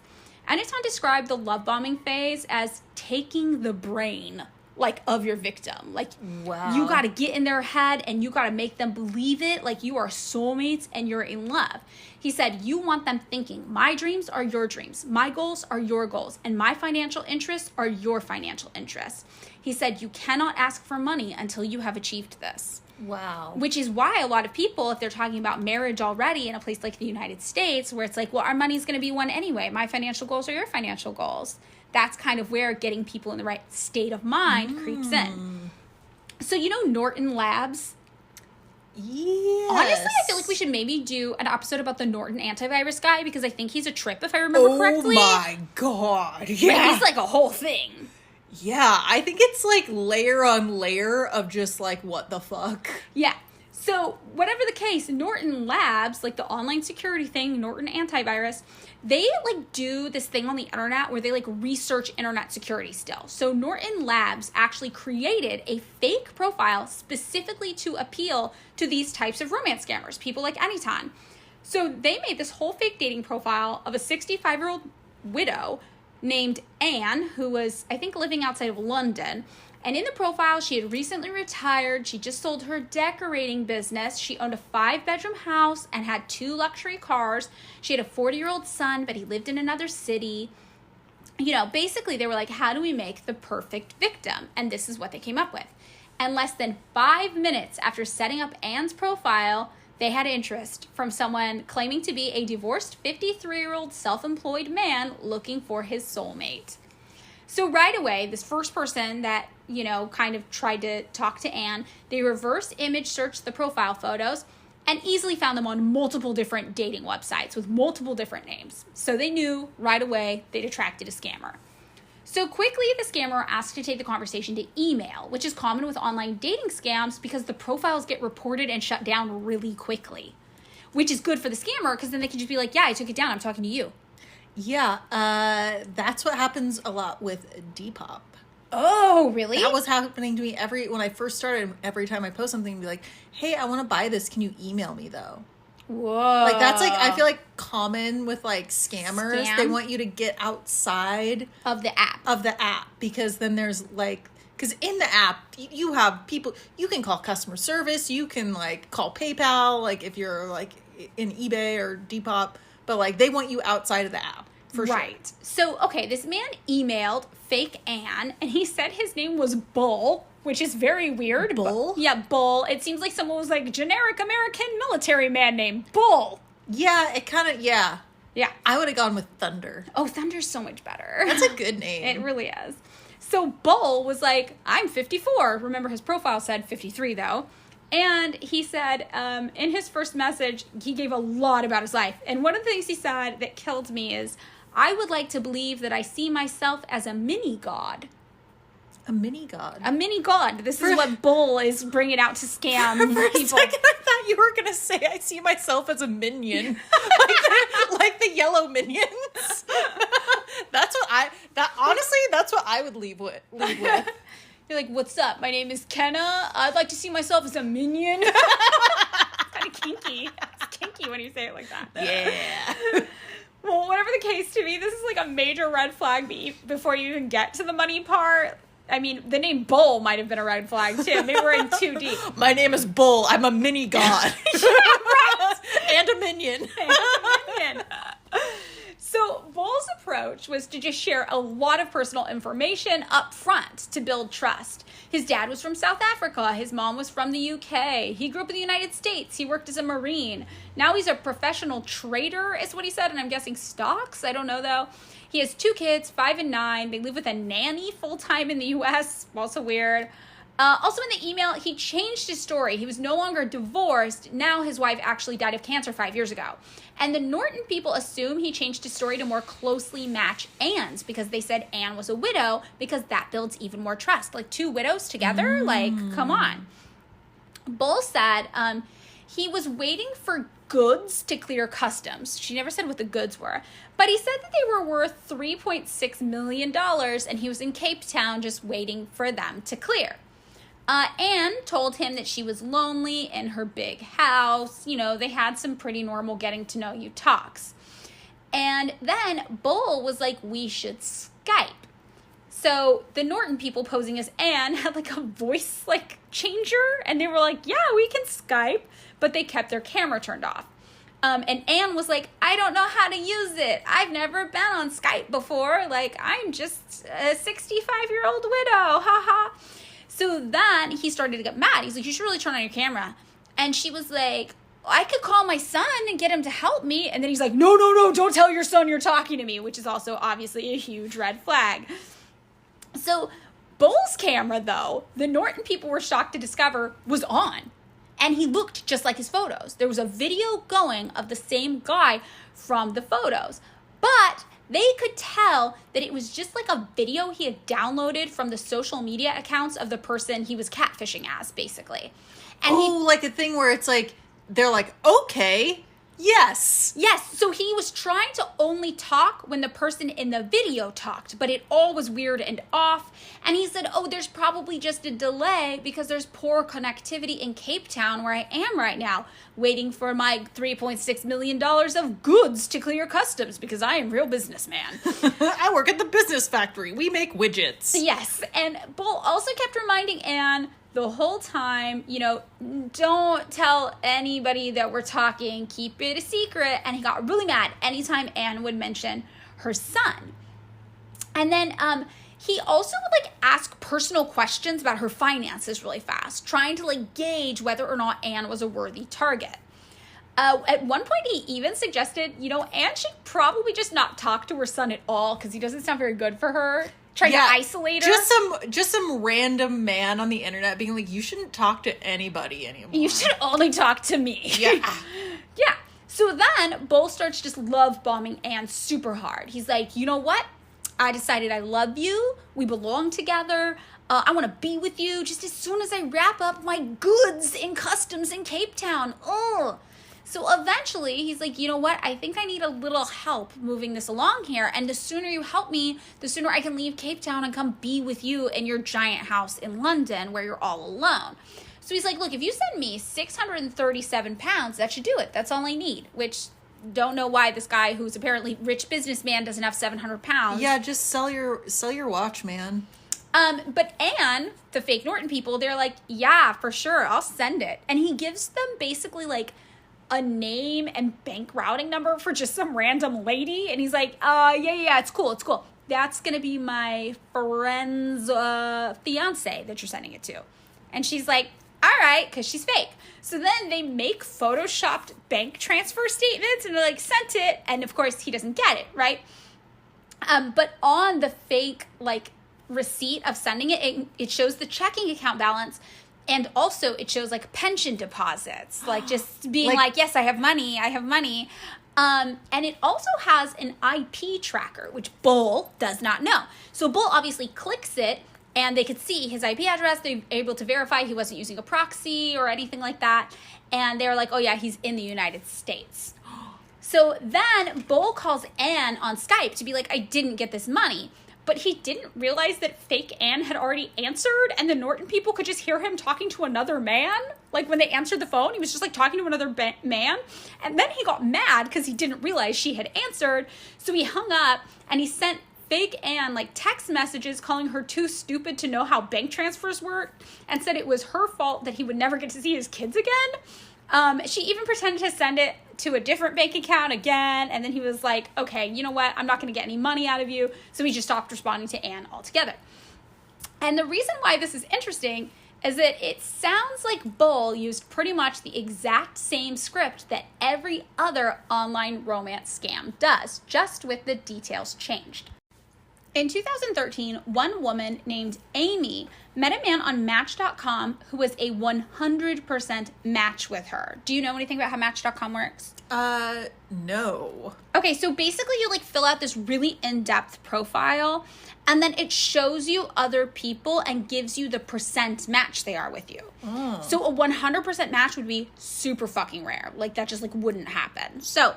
Anyton described the love bombing phase as taking the brain like of your victim. Like, wow. You got to get in their head and you got to make them believe it like you are soulmates and you're in love. He said you want them thinking my dreams are your dreams, my goals are your goals, and my financial interests are your financial interests. He said you cannot ask for money until you have achieved this. Wow. Which is why a lot of people, if they're talking about marriage already in a place like the United States, where it's like, well, our money's going to be one anyway. My financial goals are your financial goals. That's kind of where getting people in the right state of mind creeps in. So, you know Norton Labs? Yes. Honestly, I feel like we should maybe do an episode about the Norton antivirus guy because I think he's a trip, if I remember correctly. Oh my God. But Yeah. he's like a whole thing. Yeah, I think it's like layer on layer of just like, what the fuck? Yeah. So, whatever the case, Norton Labs, like the online security thing, Norton Antivirus, they like do this thing on the internet where they like research internet security still. So, Norton Labs actually created a fake profile specifically to appeal to these types of romance scammers, people like Anyton. So, they made this whole fake dating profile of a 65-year-old widow named Anne, who was, I think, living outside of London. And in the profile, she had recently retired. She just sold her decorating business. She owned a 5-bedroom house and had 2 luxury cars. She had a 40-year-old son, but he lived in another city. You know, basically, they were like, how do we make the perfect victim? And this is what they came up with. And less than 5 minutes after setting up Anne's profile, they had interest from someone claiming to be a divorced 53-year-old self-employed man looking for his soulmate. So right away, this first person that, you know, kind of tried to talk to Anne, they reverse image searched the profile photos and easily found them on multiple different dating websites with multiple different names. So they knew right away they'd attracted a scammer. So quickly, the scammer asked to take the conversation to email, which is common with online dating scams because the profiles get reported and shut down really quickly, which is good for the scammer because then they can just be like, yeah, I took it down. I'm talking to you. Yeah, that's what happens a lot with Depop. Oh, really? That was happening to me when I first started. Every time I post something, be like, hey, I want to buy this. Can you email me, though? Whoa. Like, that's, like, I feel like common with, like, scammers. Scam? They want you to get outside Of the app. Because then there's, like, because in the app, you have people, you can call customer service, you can, like, call PayPal, like, if you're, like, in eBay or Depop, but, like, they want you outside of the app, for sure. Right. So, okay, this man emailed fake Ann, and he said his name was Bull, which is very weird. Bull? Yeah, Bull. It seems like someone was like, generic American military man named Bull. Yeah, it kind of, yeah. Yeah. I would have gone with Thunder. Oh, Thunder's so much better. That's a good name. It really is. So Bull was like, I'm 54. Remember, his profile said 53, though. And he said, in his first message, he gave a lot about his life. And one of the things he said that killed me is, I would like to believe that I see myself as a mini god. A mini god. A mini god. This is what Bull is bringing out to scam For a people. second, I thought you were going to say, I see myself as a minion. like the yellow minions. Honestly, that's what I would leave with. You're like, what's up? My name is Kenna. I'd like to see myself as a minion. Kind of kinky. It's kinky when you say it like that. Yeah. Well, whatever the case, to me, this is like a major red flag before you even get to the money part. I mean, the name Bull might have been a red flag, too. Maybe we're in too deep. My name is Bull. I'm a mini god. Yeah, right. And a minion. So Bull's approach was to just share a lot of personal information up front to build trust. His dad was from South Africa. His mom was from the UK. He grew up in the United States. He worked as a Marine. Now he's a professional trader, is what he said, and I'm guessing stocks. I don't know, though. He has 2 kids, 5 and 9. They live with a nanny full-time in the U.S. Also weird. Also in the email, he changed his story. He was no longer divorced. Now his wife actually died of cancer 5 years ago. And the Norton people assume he changed his story to more closely match Anne's because they said Anne was a widow because that builds even more trust. Like 2 widows together? Like, come on. Bull said he was waiting for goods to clear customs. She never said what the goods were. But he said that they were worth $3.6 million and he was in Cape Town just waiting for them to clear. Anne told him that she was lonely in her big house. You know, they had some pretty normal getting to know you talks. And then Bull was like, we should Skype. So the Norton people posing as Anne had like a voice like changer. And they were like, yeah, we can Skype. But they kept their camera turned off. And Anne was like, I don't know how to use it. I've never been on Skype before. Like, I'm just a 65-year-old widow. Ha ha. So then he started to get mad. He's like, you should really turn on your camera. And she was like, I could call my son and get him to help me. And then he's like, no, don't tell your son you're talking to me, which is also obviously a huge red flag. So Bull's camera, though, the Norton people were shocked to discover was on. And he looked just like his photos. There was a video going of the same guy from the photos. But they could tell that it was just like a video he had downloaded from the social media accounts of the person he was catfishing as, basically. And like a thing where it's like, they're like, okay, yes. Yes, so he was trying to only talk when the person in the video talked, but it all was weird and off. And he said, there's probably just a delay because there's poor connectivity in Cape Town where I am right now, waiting for my $3.6 million of goods to clear customs because I am real businessman. I work at the business factory. We make widgets. Yes, and Bull also kept reminding Anne the whole time, don't tell anybody that we're talking, keep it a secret. And he got really mad anytime Anne would mention her son. And then he also would ask personal questions about her finances really fast, trying to gauge whether or not Anne was a worthy target. At one point, he even suggested, Anne should probably just not talk to her son at all because he doesn't sound very good for her. Trying to isolate her. Just some random man on the internet being like, you shouldn't talk to anybody anymore. You should only talk to me. Yeah. Yeah. So then Bull starts just love bombing Anne super hard. He's like, you know what? I decided I love you. We belong together. I want to be with you just as soon as I wrap up my goods in customs in Cape Town. Ugh. So eventually he's like, you know what? I think I need a little help moving this along here. And the sooner you help me, the sooner I can leave Cape Town and come be with you in your giant house in London where you're all alone. So he's like, look, if you send me 637 pounds, that should do it. That's all I need, which don't know why this guy who's apparently rich businessman doesn't have 700 pounds. Yeah, just sell your watch, man. But Anne, the fake Norton people, they're like, yeah, for sure, I'll send it. And he gives them basically like a name and bank routing number for just some random lady. And he's like, yeah, it's cool. That's going to be my friend's fiance that you're sending it to. And she's like, all right, because she's fake. So then they make photoshopped bank transfer statements and they're like, sent it. And of course, he doesn't get it, right? But on the fake, like, receipt of sending it, it shows the checking account balance. And also it shows like pension deposits, like just being like, yes, I have money. And it also has an IP tracker, which Bull does not know. So Bull obviously clicks it and they could see his IP address. They're able to verify he wasn't using a proxy or anything like that. And they're like, oh yeah, he's in the United States. So then Bull calls Anne on Skype to be like, I didn't get this money. But he didn't realize that fake Anne had already answered and the Norton people could just hear him talking to another man. Like when they answered the phone, he was just like talking to another man. And then he got mad because he didn't realize she had answered. So he hung up and he sent fake Anne like text messages calling her too stupid to know how bank transfers work and said it was her fault that he would never get to see his kids again. She even pretended to send it to a different bank account again. And then he was like, okay, you know what? I'm not going to get any money out of you. So he just stopped responding to Anne altogether. And the reason why this is interesting is that it sounds like Bull used pretty much the exact same script that every other online romance scam does, just with the details changed. In 2013, one woman named Amy met a man on Match.com who was a 100% match with her. Do you know anything about how Match.com works? No. Okay, so basically you like fill out this really in-depth profile and then it shows you other people and gives you the percent match they are with you. Oh. So a 100% match would be super fucking rare. Like that just like wouldn't happen. So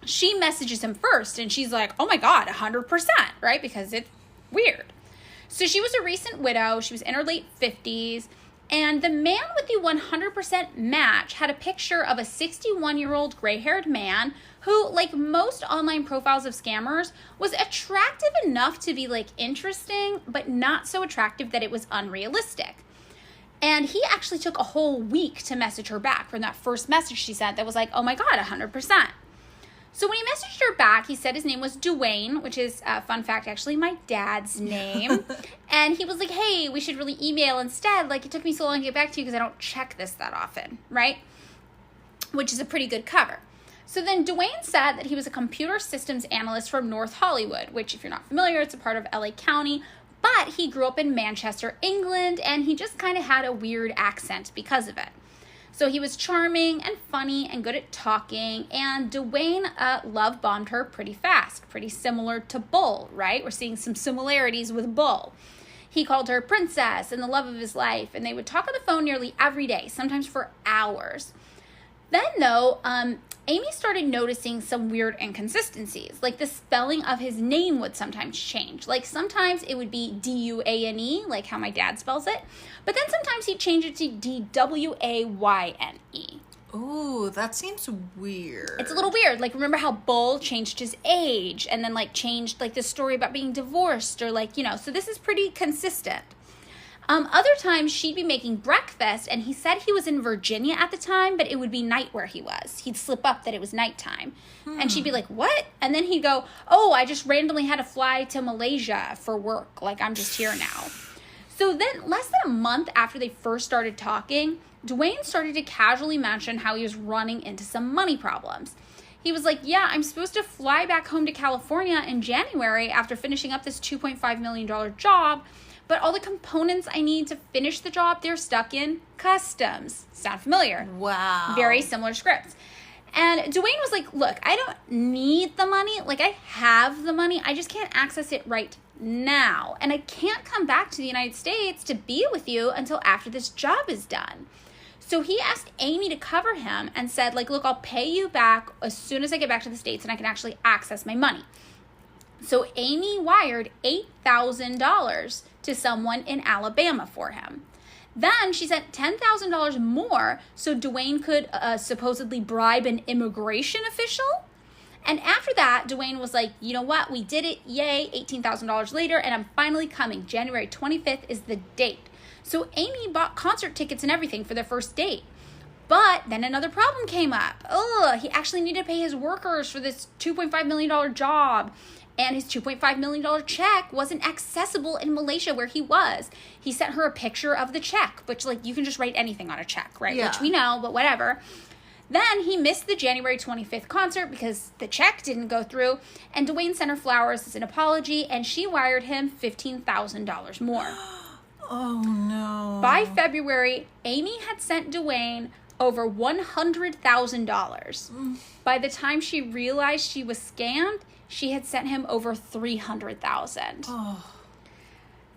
she messages him first and she's like, oh my God, 100%, right? Because it's weird. So she was a recent widow. She was in her late 50s. And the man with the 100% match had a picture of a 61-year-old gray-haired man who, like most online profiles of scammers, was attractive enough to be like interesting, but not so attractive that it was unrealistic. And he actually took a whole week to message her back from that first message she sent that was like, oh my God, 100%. So when he messaged her back, he said his name was Dwayne, which is, fun fact, actually my dad's name. And he was like, hey, we should really email instead. Like, it took me so long to get back to you because I don't check this that often, right? Which is a pretty good cover. So then Dwayne said that he was a computer systems analyst from North Hollywood, which, if you're not familiar, it's a part of LA County. But he grew up in Manchester, England, and he just kind of had a weird accent because of it. So he was charming and funny and good at talking, and Dwayne love bombed her pretty fast, pretty similar to Bull, right? We're seeing some similarities with Bull. He called her princess and the love of his life, and they would talk on the phone nearly every day, sometimes for hours. Then, though, Amy started noticing some weird inconsistencies, like the spelling of his name would sometimes change. Like sometimes it would be D-U-A-N-E, like how my dad spells it, but then sometimes he'd change it to D-W-A-Y-N-E. Ooh, that seems weird. It's a little weird. Like, remember how Bull changed his age and then, like, changed, like, the story about being divorced or, like, you know, so this is pretty consistent. Other times she'd be making breakfast and he said he was in Virginia at the time, but it would be night where he was. He'd slip up that it was nighttime. And she'd be like, what? And then he'd go, oh, I just randomly had to fly to Malaysia for work. Like, I'm just here now. So then less than a month after they first started talking, Dwayne started to casually mention how he was running into some money problems. He was like, yeah, I'm supposed to fly back home to California in January after finishing up this $2.5 million job, but all the components I need to finish the job, they're stuck in customs. Sound familiar? Wow. Very similar scripts. And Dwayne was like, look, I don't need the money. Like, I have the money. I just can't access it right now. And I can't come back to the United States to be with you until after this job is done. So he asked Amy to cover him and said, like, look, I'll pay you back as soon as I get back to the States and I can actually access my money. So Amy wired $8,000 to someone in Alabama for him. Then she sent $10,000 more so Dwayne could supposedly bribe an immigration official. And after that, Dwayne was like, you know what? We did it. Yay. $18,000 later. And I'm finally coming. January 25th is the date. So Amy bought concert tickets and everything for their first date. But then another problem came up. He actually needed to pay his workers for this $2.5 million job. And his $2.5 million check wasn't accessible in Malaysia where he was. He sent her a picture of the check, which, like, you can just write anything on a check, right? Yeah. Which we know, but whatever. Then he missed the January 25th concert because the check didn't go through. And Dwayne sent her flowers as an apology, and she wired him $15,000 more. Oh, no. By February, Amy had sent Dwayne over $100,000. By the time she realized she was scammed, she had sent him over $300,000. Oh.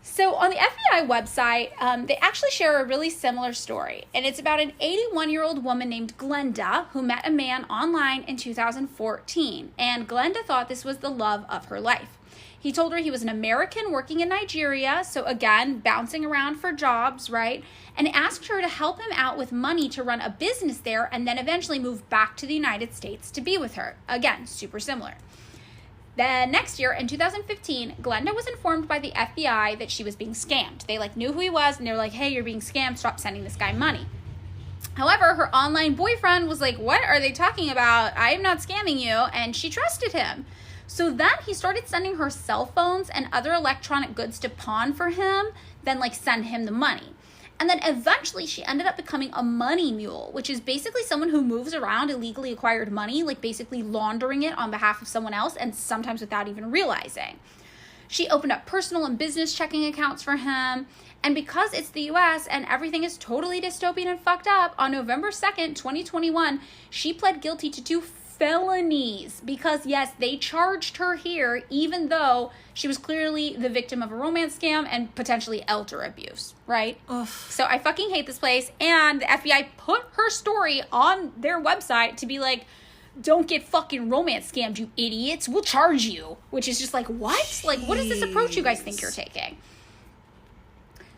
So on the FBI website, they actually share a really similar story. And it's about an 81-year-old woman named Glenda who met a man online in 2014. And Glenda thought this was the love of her life. He told her he was an American working in Nigeria, so again, bouncing around for jobs, right? And asked her to help him out with money to run a business there and then eventually move back to the United States to be with her. Again, super similar. Then next year, in 2015, Glenda was informed by the FBI that she was being scammed. They knew who he was, and they were like, hey, you're being scammed. Stop sending this guy money. However, her online boyfriend was like, what are they talking about? I am not scamming you. And she trusted him. So then he started sending her cell phones and other electronic goods to pawn for him, then send him the money. And then eventually she ended up becoming a money mule, which is basically someone who moves around illegally acquired money, basically laundering it on behalf of someone else and sometimes without even realizing. She opened up personal and business checking accounts for him. And because it's the US and everything is totally dystopian and fucked up, on November 2nd, 2021, she pled guilty to 2 felonies because, yes, they charged her here even though she was clearly the victim of a romance scam and potentially elder abuse, right? Ugh. So I fucking hate this place. And the FBI put her story on their website to be like, don't get fucking romance scammed, you idiots. We'll charge you. Which is just what? What is this approach you guys think you're taking?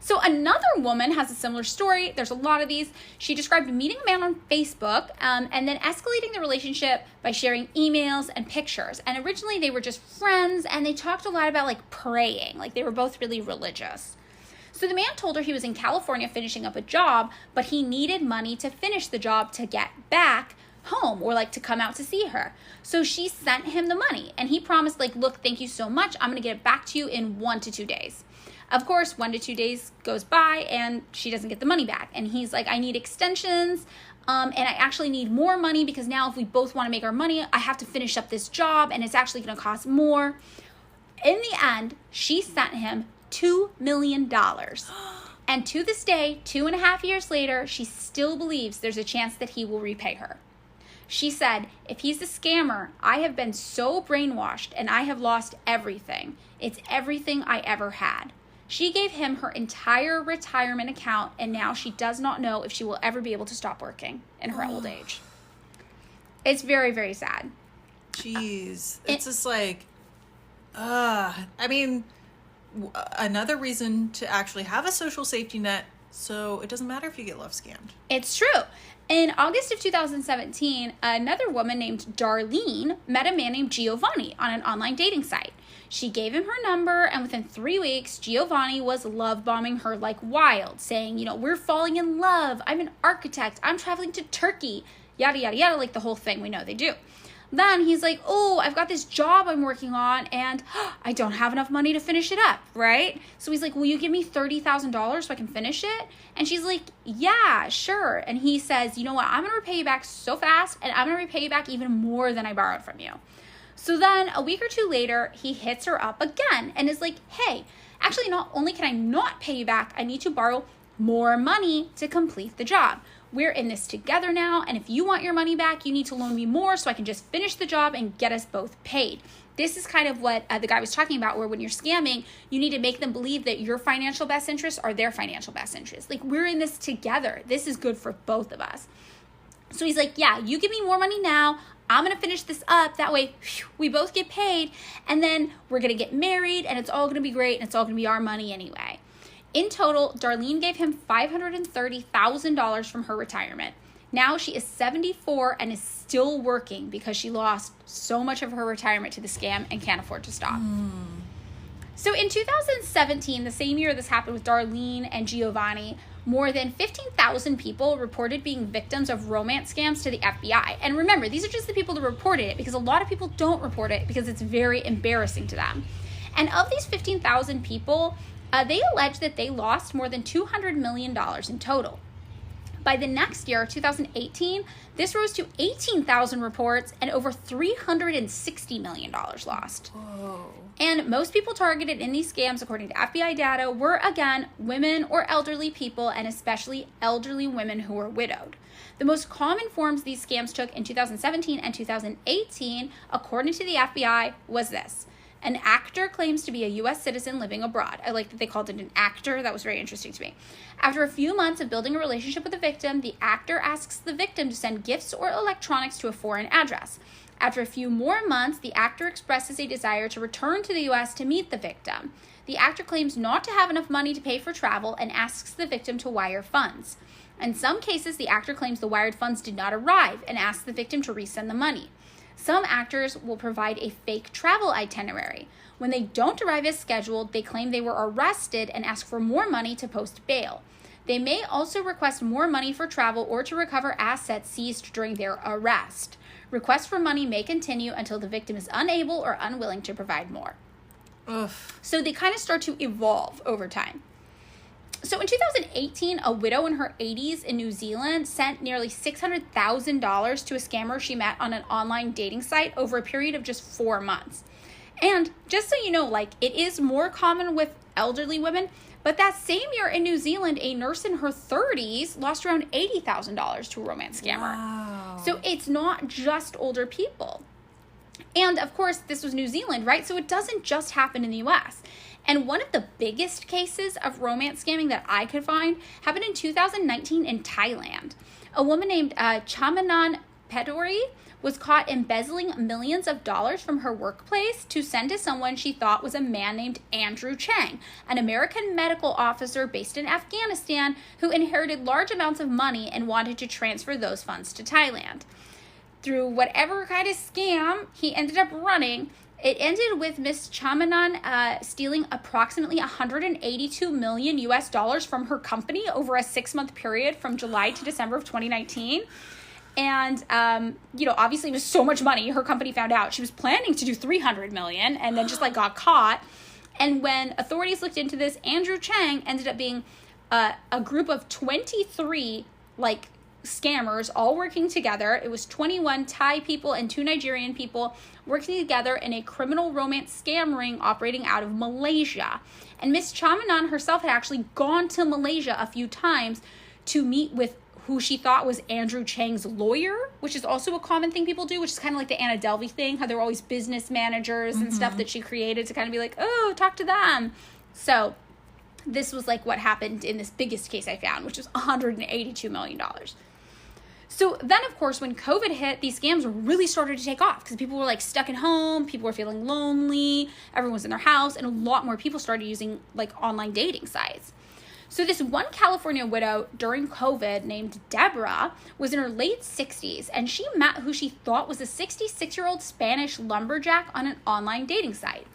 So another woman has a similar story. There's a lot of these. She described meeting a man on Facebook and then escalating the relationship by sharing emails and pictures. And originally they were just friends and they talked a lot about praying. They were both really religious. So the man told her he was in California finishing up a job, but he needed money to finish the job to get back home or to come out to see her. So she sent him the money and he promised look, thank you so much. I'm going to get it back to you in 1 to 2 days. Of course, 1 to 2 days goes by and she doesn't get the money back. And he's like, I need extensions and I actually need more money because now if we both want to make our money, I have to finish up this job and it's actually going to cost more. In the end, she sent him $2 million. And to this day, 2.5 years later, she still believes there's a chance that he will repay her. She said, if he's a scammer, I have been so brainwashed and I have lost everything. It's everything I ever had. She gave him her entire retirement account, and now she does not know if she will ever be able to stop working in her old age. It's very, very sad. Jeez. It's just another reason to actually have a social safety net so it doesn't matter if you get love scammed. It's true. In August of 2017, another woman named Darlene met a man named Giovanni on an online dating site. She gave him her number, and within 3 weeks, Giovanni was love bombing her like wild, saying, we're falling in love. I'm an architect. I'm traveling to Turkey. Yada, yada, yada, the whole thing we know they do. Then he's like, oh, I've got this job I'm working on, and I don't have enough money to finish it up, right? So he's like, will you give me $30,000 so I can finish it? And she's like, yeah, sure. And he says, you know what? I'm going to repay you back so fast, and I'm going to repay you back even more than I borrowed from you. So then a week or 2 later, he hits her up again and is like, hey, actually, not only can I not pay you back, I need to borrow more money to complete the job. we're in this together now, and if you want your money back, you need to loan me more so I can just finish the job and get us both paid. This is kind of what the guy was talking about, where when you're scamming, you need to make them believe that your financial best interests are their financial best interests. Like, we're in this together. This is good for both of us. So he's like, yeah, you give me more money now. I'm going to finish this up. That way, we both get paid. And then we're going to get married, and it's all going to be great, and it's all going to be our money anyway. In total, Darlene gave him $530,000 from her retirement. Now she is 74 and is still working because she lost so much of her retirement to the scam and can't afford to stop. So in 2017, the same year this happened with Darlene and Giovanni, more than 15,000 people reported being victims of romance scams to the FBI. And remember, these are just the people that reported it, because a lot of people don't report it because it's very embarrassing to them. And of these 15,000 people, they allege that they lost more than $200 million in total. By the next year, 2018, this rose to 18,000 reports and over $360 million lost. Whoa. And most people targeted in these scams, according to FBI data, were, again, women or elderly people, and especially elderly women who were widowed. The most common forms these scams took in 2017 and 2018, according to the FBI, was this. An actor claims to be a U.S. citizen living abroad. I like that they called it an actor. That was very interesting to me. After a few months of building a relationship with the victim, the actor asks the victim to send gifts or electronics to a foreign address. After a few more months, the actor expresses a desire to return to the U.S. to meet the victim. The actor claims not to have enough money to pay for travel and asks the victim to wire funds. In some cases, the actor claims the wired funds did not arrive and asks the victim to resend the money. Some actors will provide a fake travel itinerary. When they don't arrive as scheduled, they claim they were arrested and ask for more money to post bail. They may also request more money for travel or to recover assets seized during their arrest. Requests for money may continue until the victim is unable or unwilling to provide more. Ugh. So they kind of start to evolve over time. So in 2018, a widow in her 80s in New Zealand sent nearly $600,000 to a scammer she met on an online dating site over a period of just 4 months. And just so you know, like, it is more common with elderly women, but that same year in New Zealand, a nurse in her 30s lost around $80,000 to a romance scammer. Wow. So it's not just older people. And of course, this was New Zealand, right? So it doesn't just happen in the US. And one of the biggest cases of romance scamming that I could find happened in 2019 in Thailand. A woman named Chamanan Pedori was caught embezzling millions of dollars from her workplace to send to someone she thought was a man named Andrew Chang, an American medical officer based in Afghanistan who inherited large amounts of money and wanted to transfer those funds to Thailand. Through whatever kind of scam he ended up running, it ended with Miss Chamanan stealing approximately $182 million US from her company over a 6-month period from July to December of 2019. And, obviously it was so much money. Her company found out. She was planning to do $300 million and then just got caught. And when authorities looked into this, Andrew Chang ended up being a group of 23, scammers all working together. It was 21 Thai people and 2 Nigerian people working together in a criminal romance scam ring operating out of Malaysia. And Miss Chamanan herself had actually gone to Malaysia a few times to meet with who she thought was Andrew Chang's lawyer, which is also a common thing people do, which is kind of like the Anna Delvey thing, how there were always business managers and stuff that she created to kind of be like, oh, talk to them. So this was what happened in this biggest case I found, which was $182 million. So then, of course, when COVID hit, these scams really started to take off because people were stuck at home, people were feeling lonely, everyone was in their house, and a lot more people started using online dating sites. So this one California widow during COVID named Deborah was in her late 60s, and she met who she thought was a 66-year-old Spanish lumberjack on an online dating site.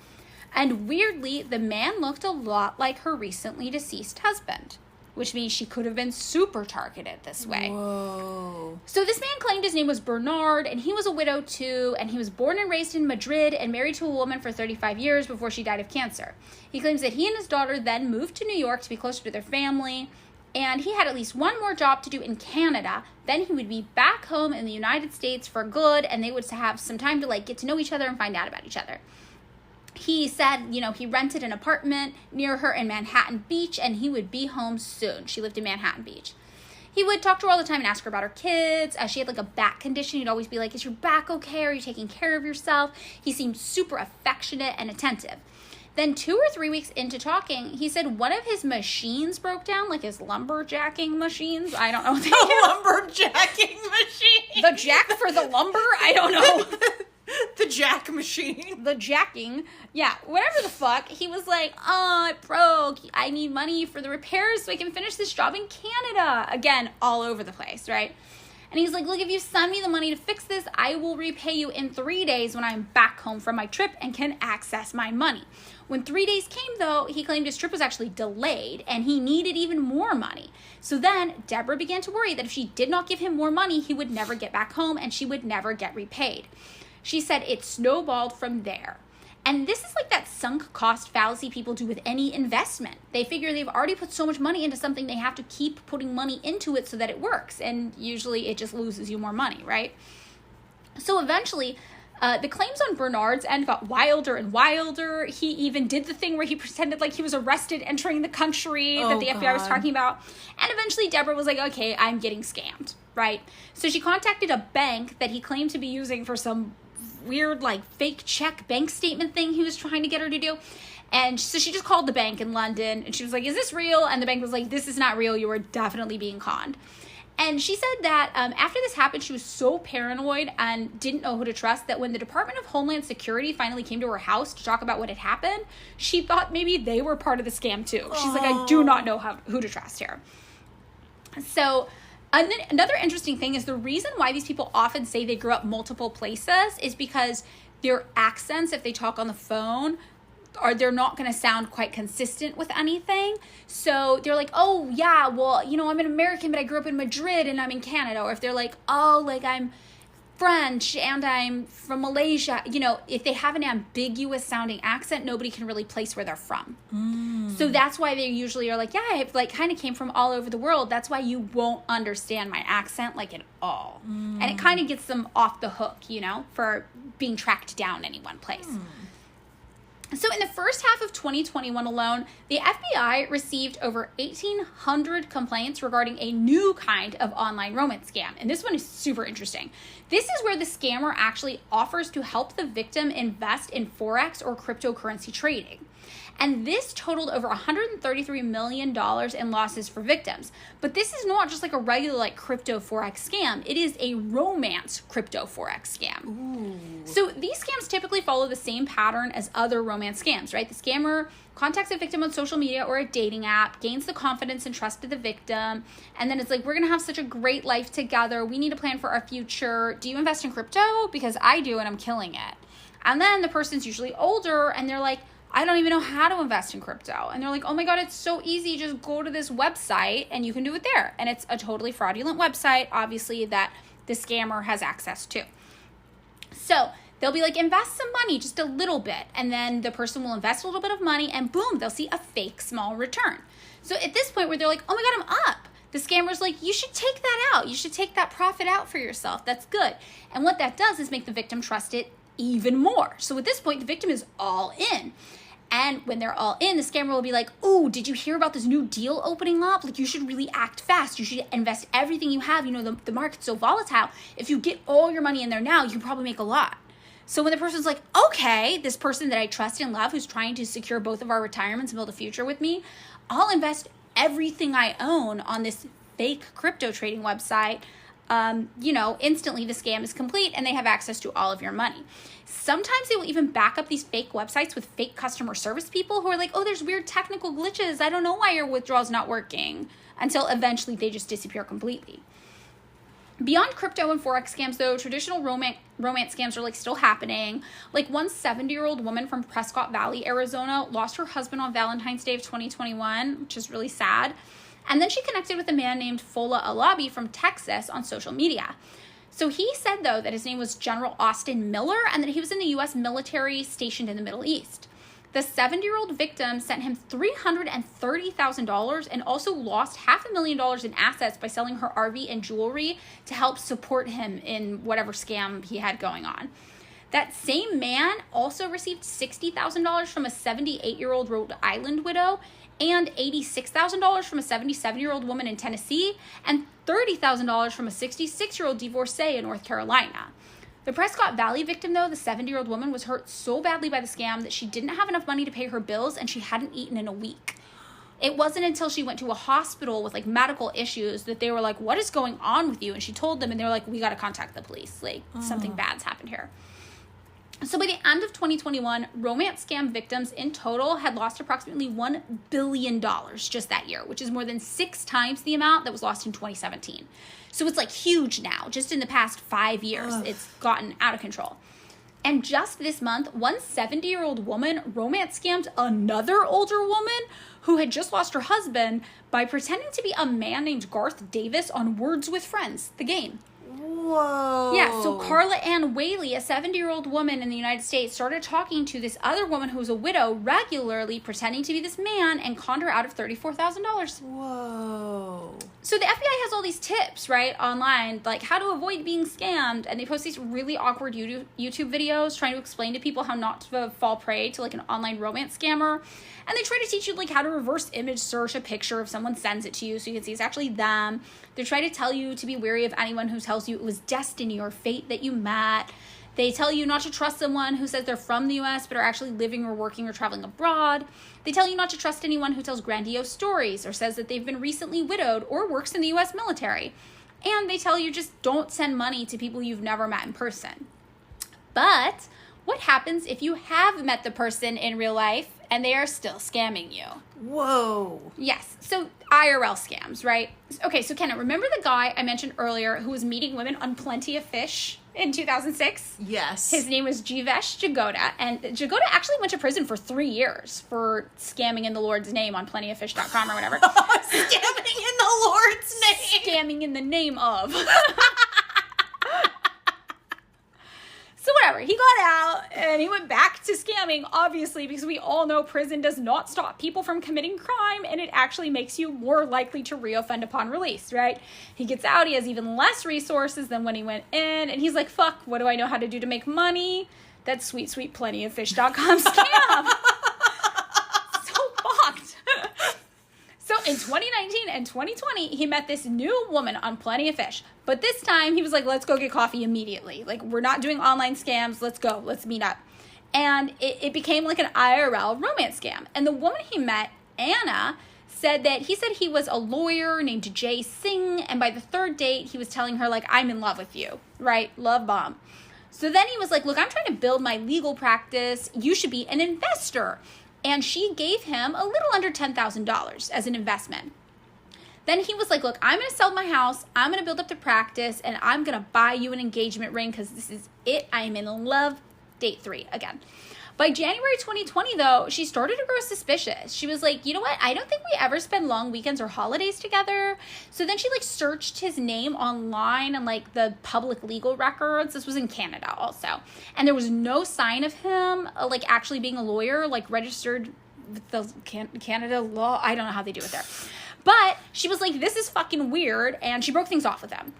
And weirdly, the man looked a lot like her recently deceased husband, which means she could have been super targeted this way. Whoa. So this man claimed his name was Bernard, and he was a widow too, and he was born and raised in Madrid and married to a woman for 35 years before she died of cancer. He claims that he and his daughter then moved to New York to be closer to their family, and he had at least one more job to do in Canada. Then he would be back home in the United States for good, and they would have some time to get to know each other and find out about each other. He said, he rented an apartment near her in Manhattan Beach, and he would be home soon. She lived in Manhattan Beach. He would talk to her all the time and ask her about her kids. She had like a back condition. He'd always be like, is your back okay? Are you taking care of yourself? He seemed super affectionate and attentive. Then 2 or 3 weeks into talking, he said one of his machines broke down, like his lumberjacking machines. I don't know what they are. Lumberjacking machine. The jack for the lumber? I don't know. The jack machine. The jacking. Yeah, whatever the fuck. He was like, oh, it broke. I need money for the repairs so I can finish this job in Canada. Again, all over the place, right? And he's like, look, if you send me the money to fix this, I will repay you in 3 days when I'm back home from my trip and can access my money. When 3 days came, though, he claimed his trip was actually delayed and he needed even more money. So then Deborah began to worry that if she did not give him more money, he would never get back home and she would never get repaid. She said it snowballed from there. And this is like that sunk cost fallacy people do with any investment. They figure they've already put so much money into something, they have to keep putting money into it so that it works. And usually it just loses you more money, right? So eventually, the claims on Bernard's end got wilder and wilder. He even did the thing where he pretended like he was arrested entering the country that the FBI was talking about. And eventually Deborah was like, okay, I'm getting scammed, right? So she contacted a bank that he claimed to be using for some weird like fake check bank statement thing he was trying to get her to do. And so she just called the bank in London and she was like, is this real? And the bank was like, this is not real. You are definitely being conned. And she said that after this happened, she was so paranoid and didn't know who to trust that when the Department of Homeland Security finally came to her house to talk about what had happened, she thought maybe they were part of the scam too. She's like, I do not know who to trust here. So and then another interesting thing is the reason why these people often say they grew up multiple places is because their accents, if they talk on the phone, they're not going to sound quite consistent with anything. So they're like, oh, yeah, well, you know, I'm an American, but I grew up in Madrid and I'm in Canada. Or if they're like, oh, like I'm French and I'm from Malaysia. You know, if they have an ambiguous sounding accent, nobody can really place where they're from. So that's why they usually are like, yeah, I like kind of came from all over the world. That's why you won't understand my accent like at all. And it kind of gets them off the hook, you know, for being tracked down any one place. So in the first half of 2021 alone, the FBI received over 1,800 complaints regarding a new kind of online romance scam. And this one is super interesting. This is where the scammer actually offers to help the victim invest in Forex or cryptocurrency trading. And this totaled over $133 million in losses for victims. But this is not just like a regular like crypto Forex scam. It is a romance crypto Forex scam. Ooh. So these scams typically follow the same pattern as other romance scams, right? The scammer contacts a victim on social media or a dating app, gains the confidence and trust of the victim, and then it's like, we're going to have such a great life together. We need to plan for our future. Do you invest in crypto? Because I do and I'm killing it. And then the person's usually older and they're like, I don't even know how to invest in crypto. And they're like, oh my God, it's so easy. Just go to this website and you can do it there. And it's a totally fraudulent website, obviously, that the scammer has access to. So they'll be like, invest some money, just a little bit. And then the person will invest a little bit of money and boom, they'll see a fake small return. So at this point where they're like, oh my God, I'm up. The scammer's like, you should take that out. You should take that profit out for yourself. That's good. And what that does is make the victim trust it even more. So at this point, the victim is all in. And when they're all in, the scammer will be like, oh, did you hear about this new deal opening up? Like, you should really act fast. You should invest everything you have. You know, the market's so volatile. If you get all your money in there now, you can probably make a lot. So when the person's like, okay, this person that I trust and love who's trying to secure both of our retirements and build a future with me, I'll invest everything I own on this fake crypto trading website. Instantly the scam is complete and they have access to all of your money. Sometimes they will even back up these fake websites with fake customer service people who are like, oh, there's weird technical glitches. I don't know why your withdrawal's not working, until eventually they just disappear completely. Beyond crypto and Forex scams, though, traditional romance scams are like still happening. Like one 70-year-old woman from Prescott Valley, Arizona, lost her husband on Valentine's Day of 2021, which is really sad. And then she connected with a man named Fola Alabi from Texas on social media. So he said, though, that his name was General Austin Miller and that he was in the U.S. military stationed in the Middle East. The 70-year-old victim sent him $330,000 and also lost $500,000 in assets by selling her RV and jewelry to help support him in whatever scam he had going on. That same man also received $60,000 from a 78-year-old Rhode Island widow, and $86,000 from a 77-year-old woman in Tennessee, and $30,000 from a 66-year-old divorcee in North Carolina. The Prescott Valley victim, though, the 70-year-old woman, was hurt so badly by the scam that she didn't have enough money to pay her bills, and she hadn't eaten in a week. It wasn't until she went to a hospital with, like, medical issues that they were like, what is going on with you? And she told them, and they were like, we got to contact the police. Like, something bad's happened here. So by the end of 2021, romance scam victims in total had lost approximately $1 billion just that year, which is more than 6 times the amount that was lost in 2017. So it's, like, huge now. Just in the past 5 years, it's gotten out of control. And just this month, one 70-year-old woman romance scammed another older woman who had just lost her husband by pretending to be a man named Garth Davis on Words with Friends, the game. Whoa. Yeah, so Carla Ann Whaley, a 70-year-old woman in the United States, started talking to this other woman who was a widow regularly, pretending to be this man, and conned her out of $34,000. Whoa. So the FBI has all these tips, right, online, like how to avoid being scammed, and they post these really awkward YouTube videos trying to explain to people how not to fall prey to, like, an online romance scammer. And they try to teach you, like, how to reverse image search a picture if someone sends it to you so you can see it's actually them. They try to tell you to be wary of anyone who tells you it was destiny or fate that you met. They tell you not to trust someone who says they're from the U.S. but are actually living or working or traveling abroad. They tell you not to trust anyone who tells grandiose stories or says that they've been recently widowed or works in the U.S. military. And they tell you just don't send money to people you've never met in person. But what happens if you have met the person in real life and they are still scamming you? Whoa. Yes. So IRL scams, right? Okay, so Kenna, remember the guy I mentioned earlier who was meeting women on Plenty of Fish in 2006? Yes. His name was Jivesh Jagoda, and Jagoda actually went to prison for 3 years for scamming in the Lord's name on plentyoffish.com or whatever. Scamming in the Lord's name. Scamming in the name of. So whatever, he got out and he went back to scamming, obviously, because we all know prison does not stop people from committing crime, and it actually makes you more likely to reoffend upon release, right? He gets out, he has even less resources than when he went in, and he's like, fuck, what do I know how to do to make money? That sweet, sweet plentyoffish.com scam. So fucked. So in 2019 and 2020, he met this new woman on Plenty of Fish. But this time, he was like, let's go get coffee immediately. Like, we're not doing online scams. Let's go. Let's meet up. And it became like an IRL romance scam. And the woman he met, Anna, said that he was a lawyer named Jay Singh. And by the 3rd date, he was telling her, like, I'm in love with you. Right? Love bomb. So then he was like, look, I'm trying to build my legal practice. You should be an investor. And she gave him a little under $10,000 as an investment. Then he was like, look, I'm going to sell my house, I'm going to build up the practice, and I'm going to buy you an engagement ring because this is it. I am in love. Date 3 again. By January 2020, though, she started to grow suspicious. She was like, you know what? I don't think we ever spend long weekends or holidays together. So then she, like, searched his name online and, like, the public legal records. This was in Canada also. And there was no sign of him, like, actually being a lawyer, like, registered with the Canada law. I don't know how they do it there. But she was like, this is fucking weird, and she broke things off with him.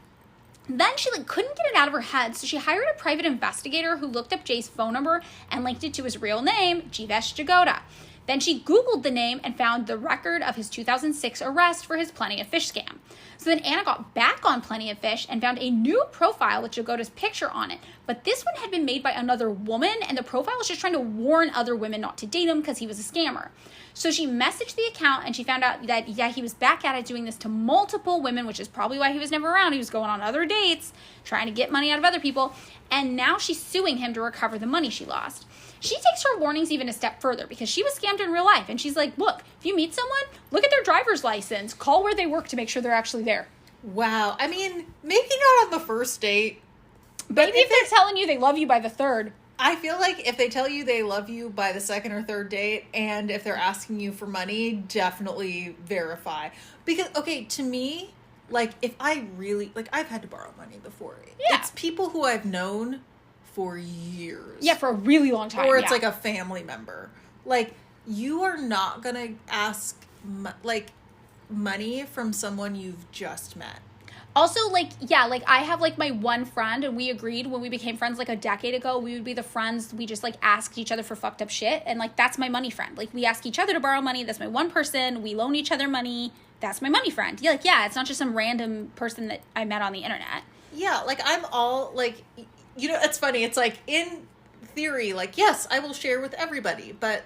Then she, like, couldn't get it out of her head, so she hired a private investigator who looked up Jay's phone number and linked it to his real name, Jivesh Jagoda. Then she Googled the name and found the record of his 2006 arrest for his Plenty of Fish scam. So then Anna got back on Plenty of Fish and found a new profile with Jagoda's picture on it. But this one had been made by another woman, and the profile was just trying to warn other women not to date him because he was a scammer. So she messaged the account, and she found out that, yeah, he was back at it doing this to multiple women, which is probably why he was never around. He was going on other dates, trying to get money out of other people. And now she's suing him to recover the money she lost. She takes her warnings even a step further because she was scammed in real life. And she's like, look, if you meet someone, look at their driver's license. Call where they work to make sure they're actually there. Wow. I mean, maybe not on the first date. Maybe if they're telling you they love you by the 3rd. I feel like if they tell you they love you by the 2nd or 3rd date, and if they're asking you for money, definitely verify. Because, okay, to me, like, if I really, like, I've had to borrow money before. Yeah. It's people who I've known for years. Yeah, for a really long time. Or it's like a family member. Like, you are not gonna ask, like, money from someone you've just met. Also, like, yeah, like, I have, like, my one friend, and we agreed when we became friends, like, a decade ago, we would be the friends, we just, like, asked each other for fucked up shit, and, like, that's my money friend. Like, we ask each other to borrow money, that's my one person, we loan each other money, that's my money friend. You're like, yeah, it's not just some random person that I met on the internet. Yeah, like, I'm all, like, you know, it's funny, it's like, in theory, like, yes, I will share with everybody, but,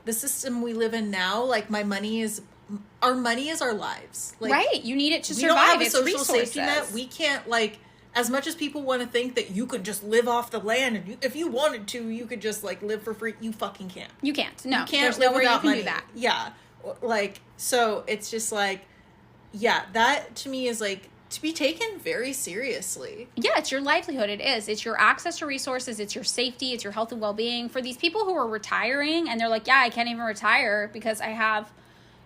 the system we live in now, like, our money is our lives. Like, right, you need it to survive. We don't have a it's social resources. safety net. We can't, like, as much as people want to think that you could just live off the land, and if you wanted to, you could just, like, live for free. You fucking can't. You can't. No, you can't there's live no way without you can money. do that. Yeah, like, so it's just like, yeah, that to me is like to be taken very seriously. Yeah, it's your livelihood. It is. It's your access to resources. It's your safety. It's your health and well-being. For these people who are retiring and they're like, yeah, I can't even retire because I have,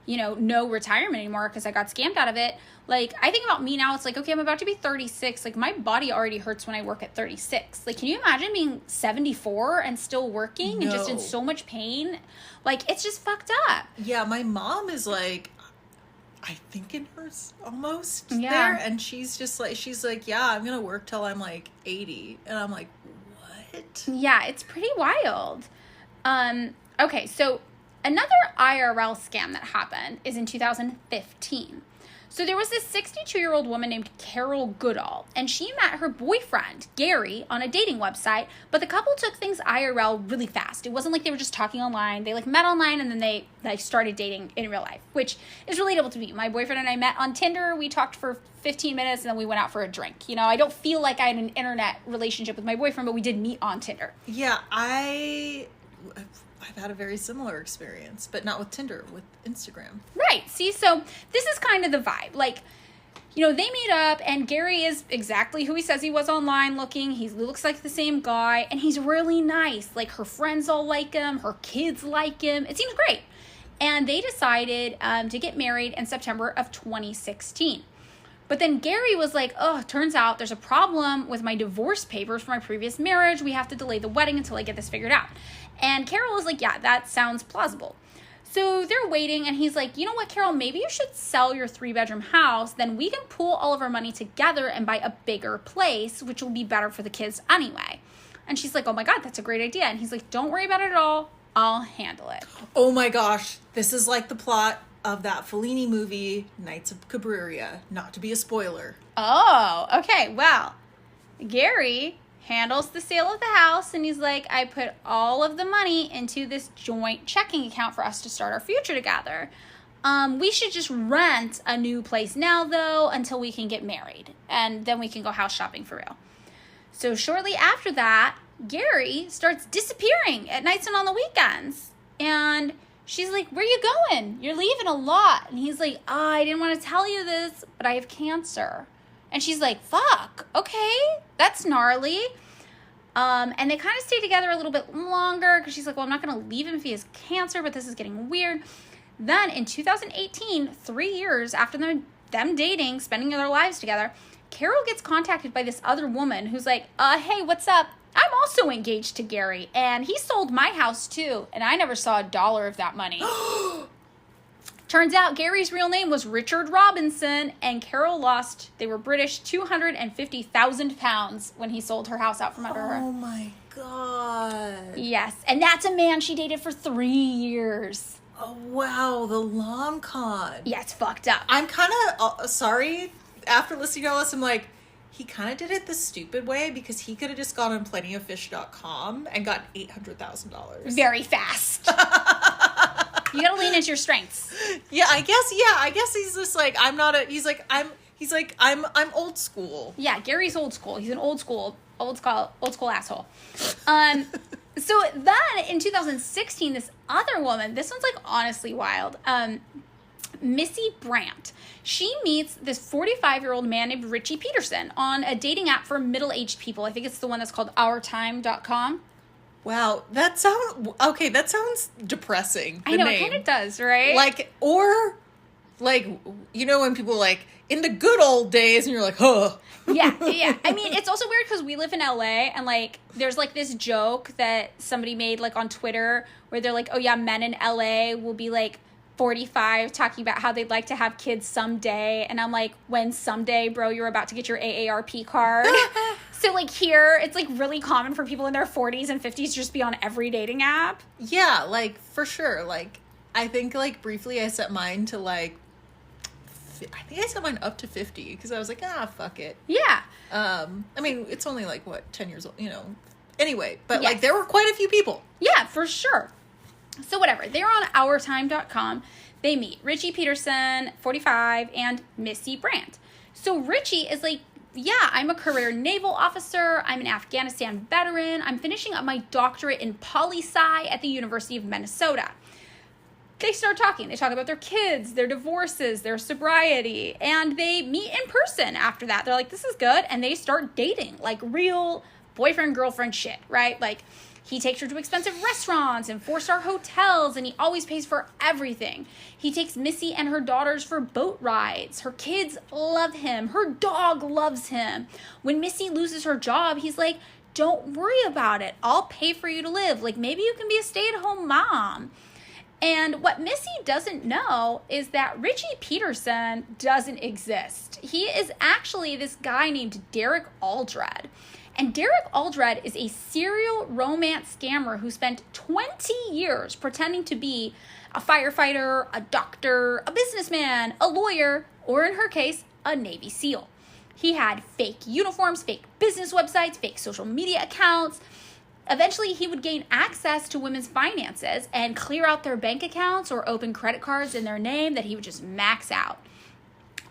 you know, no retirement anymore because I got scammed out of it. Like, I think about me now. It's like, okay, I'm about to be 36. Like, my body already hurts when I work at 36. Like, can you imagine being 74 and still working and just in so much pain? Like, it's just fucked up. Yeah, my mom is like, I think in hers almost there, and she's like, yeah, I'm gonna work till I'm like 80, and I'm like, what? Yeah, it's pretty wild. Okay, so another IRL scam that happened is in 2015. So there was this 62-year-old woman named Carol Goodall, and she met her boyfriend, Gary, on a dating website, but the couple took things IRL really fast. It wasn't like they were just talking online. They, like, met online, and then they started dating in real life, which is relatable to me. My boyfriend and I met on Tinder. We talked for 15 minutes, and then we went out for a drink. You know, I don't feel like I had an internet relationship with my boyfriend, but we did meet on Tinder. Yeah, I've had a very similar experience, but not with Tinder, with Instagram. Right. See, so this is kind of the vibe. Like, you know, they meet up, and Gary is exactly who he says he was online looking. He looks like the same guy, and he's really nice. Like, her friends all like him. Her kids like him. It seems great. And they decided to get married in September of 2016. But then Gary was like, oh, turns out there's a problem with my divorce papers for my previous marriage. We have to delay the wedding until I get this figured out. And Carol was like, yeah, that sounds plausible. So they're waiting, and he's like, you know what, Carol, maybe you should sell your 3-bedroom house. Then we can pool all of our money together and buy a bigger place, which will be better for the kids anyway. And she's like, oh my God, that's a great idea. And he's like, don't worry about it at all. I'll handle it. Oh my gosh. This is like the plot of that Fellini movie, Knights of Cabiria. Not to be a spoiler. Oh, okay. Well, Gary handles the sale of the house, and he's like, I put all of the money into this joint checking account for us to start our future together. We should just rent a new place now, though, until we can get married, and then we can go house shopping for real. So shortly after that, Gary starts disappearing at nights and on the weekends, and she's like, where are you going? You're leaving a lot. And he's like, oh, I didn't want to tell you this, but I have cancer. And she's like, fuck, okay, that's gnarly. And they kind of stay together a little bit longer because she's like, well, I'm not going to leave him if he has cancer, but this is getting weird. Then in 2018, 3 years after them dating, spending their lives together, Carol gets contacted by this other woman who's like, hey, what's up? I'm also engaged to Gary, and he sold my house too, and I never saw $1 of that money. Turns out Gary's real name was Richard Robinson, and Carol lost, they were British, 250,000 pounds when he sold her house out from under her. Oh my God. Yes, and that's a man she dated for 3 years. Oh wow, the long con. Yeah, it's fucked up. I'm kind of sorry, after listening to all this, I'm like, he kind of did it the stupid way because he could have just gone on plentyoffish.com and got $800,000. Very fast. You gotta lean into your strengths. Yeah, I guess he's just like, I'm old school. Yeah, Gary's old school. He's an old school asshole. So then in 2016, this other woman, this one's like honestly wild. Missy Brandt. She meets this 45-year-old man named Richie Peterson on a dating app for middle-aged people. I think it's the one that's called OurTime.com. Wow, that sounds depressing. I know, it kind of does, right? Like, or, like, you know when people like, in the good old days, and you're like, huh. Yeah. I mean, it's also weird because we live in LA, and, like, there's, like, this joke that somebody made, like, on Twitter, where they're like, oh, yeah, men in LA will be, like, 45 talking about how they'd like to have kids someday. And I'm like, when someday, bro, you're about to get your AARP card. So, like, here, it's, like, really common for people in their 40s and 50s to just be on every dating app. Yeah, like, for sure. Like, I think, like, briefly I set mine to, like, I think I set mine up to 50 because I was like, fuck it. Yeah. I mean, it's only, like, what, 10 years old, you know. Anyway, but, Yes. like, there were quite a few people. Yeah, for sure. So whatever. They're on OurTime.com. They meet Richie Peterson, 45, and Missy Brandt. So Richie is like, yeah, I'm a career naval officer. I'm an Afghanistan veteran. I'm finishing up my doctorate in poli-sci at the University of Minnesota. They start talking. They talk about their kids, their divorces, their sobriety, and they meet in person after that. They're like, this is good. And they start dating, like real boyfriend-girlfriend shit, right? Like, he takes her to expensive restaurants and 4-star hotels, and he always pays for everything. He takes Missy and her daughters for boat rides. Her kids love him. Her dog loves him. When Missy loses her job, he's like, don't worry about it. I'll pay for you to live. Like, maybe you can be a stay-at-home mom. And what Missy doesn't know is that Richie Peterson doesn't exist. He is actually this guy named Derek Aldred. And Derek Aldred is a serial romance scammer who spent 20 years pretending to be a firefighter, a doctor, a businessman, a lawyer, or in her case, a Navy SEAL. He had fake uniforms, fake business websites, fake social media accounts. Eventually, he would gain access to women's finances and clear out their bank accounts or open credit cards in their name that he would just max out.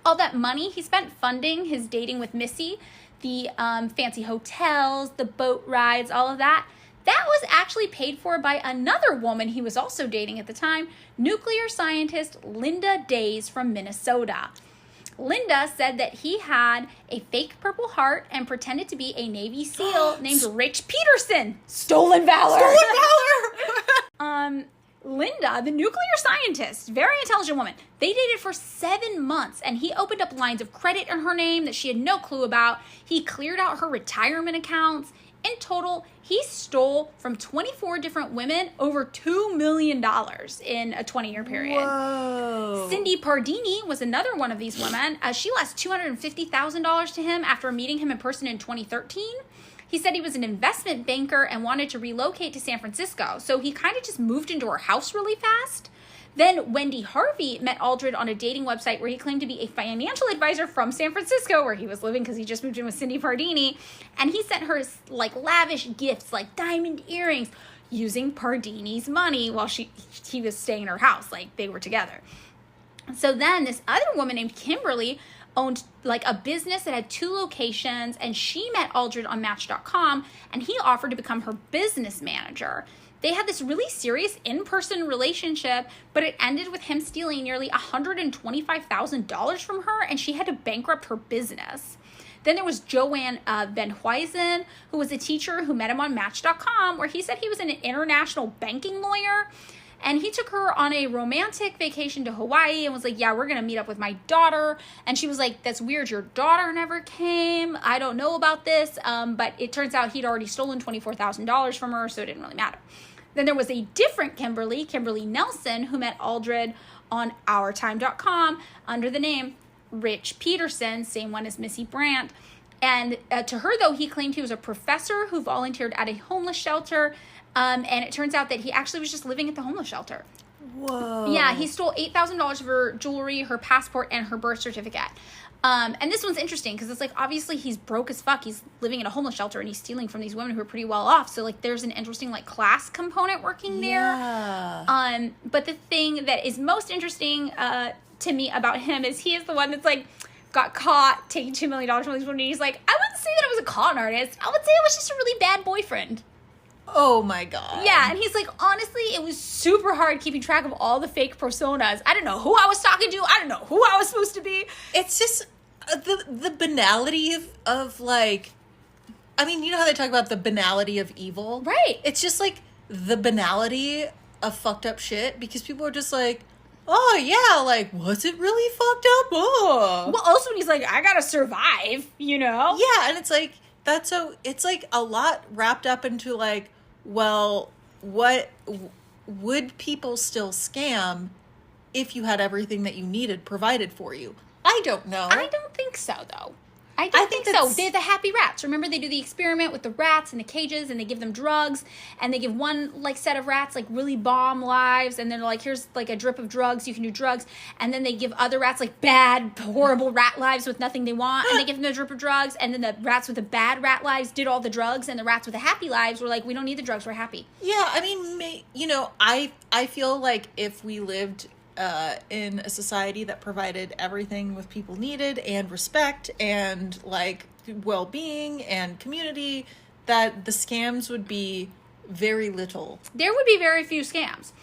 All that money he spent funding his dating with Missy, the fancy hotels, the boat rides, all of that, that was actually paid for by another woman he was also dating at the time, nuclear scientist Linda Days from Minnesota. Linda said that he had a fake Purple Heart and pretended to be a Navy SEAL named Rich Peterson. Stolen valor. Linda, the nuclear scientist, very intelligent woman, they dated for 7 months, and he opened up lines of credit in her name that she had no clue about. He cleared out her retirement accounts. In total, he stole from 24 different women over $2 million in a 20-year period. Whoa. Cindy Pardini was another one of these women. She lost $250,000 to him after meeting him in person in 2013. He said he was an investment banker and wanted to relocate to San Francisco, so he kind of just moved into her house really fast. Then Wendy Harvey met Aldred on a dating website where he claimed to be a financial advisor from San Francisco, where he was living because he just moved in with Cindy Pardini, and he sent her like lavish gifts like diamond earrings using Pardini's money while he was staying in her house, like they were together. So then this other woman named Kimberly owned like a business that had 2 locations, and she met Aldred on Match.com, and he offered to become her business manager. They had this really serious in-person relationship, but it ended with him stealing nearly $125,000 from her, and she had to bankrupt her business. Then there was Joanne Van Huysen, who was a teacher who met him on Match.com, where he said he was an international banking lawyer. And he took her on a romantic vacation to Hawaii and was like, yeah, we're going to meet up with my daughter. And she was like, that's weird. Your daughter never came. I don't know about this. But it turns out he'd already stolen $24,000 from her, so it didn't really matter. Then there was a different Kimberly Nelson, who met Aldred on OurTime.com under the name Rich Peterson, same one as Missy Brandt. And to her, though, he claimed he was a professor who volunteered at a homeless shelter. And it turns out that he actually was just living at the homeless shelter. Whoa. Yeah, he stole $8,000 of her jewelry, her passport, and her birth certificate. And this one's interesting because it's like, obviously he's broke as fuck. He's living in a homeless shelter and he's stealing from these women who are pretty well off. So like there's an interesting like class component working there. Yeah. But the thing that is most interesting to me about him is he is the one that's like got caught taking $2 million from these women. And he's like, I wouldn't say that I was a con artist. I would say I was just a really bad boyfriend. Oh my God. Yeah, and he's like, honestly, it was super hard keeping track of all the fake personas. I didn't know who I was talking to. I didn't know who I was supposed to be. It's just the banality of like, I mean, you know how they talk about the banality of evil? Right. It's just like the banality of fucked up shit because people are just like, oh yeah, like, was it really fucked up? Oh. Well, also when he's like, I gotta survive, you know? Yeah, and it's like, it's like a lot wrapped up into like, well, what would people still scam if you had everything that you needed provided for you. I don't know. I don't think so, though. I don't think so. They're the happy rats. Remember, they do the experiment with the rats in the cages, and they give them drugs, and they give one, like, set of rats, like, really bomb lives, and they're like, here's, like, a drip of drugs, you can do drugs, and then they give other rats, like, bad, horrible rat lives with nothing they want, and they give them a drip of drugs, and then the rats with the bad rat lives did all the drugs, and the rats with the happy lives were like, we don't need the drugs, we're happy. Yeah, I mean, you know, I feel like if we lived in a society that provided everything with people needed and respect and like well-being and community, that the scams would be very little. There would be very few scams.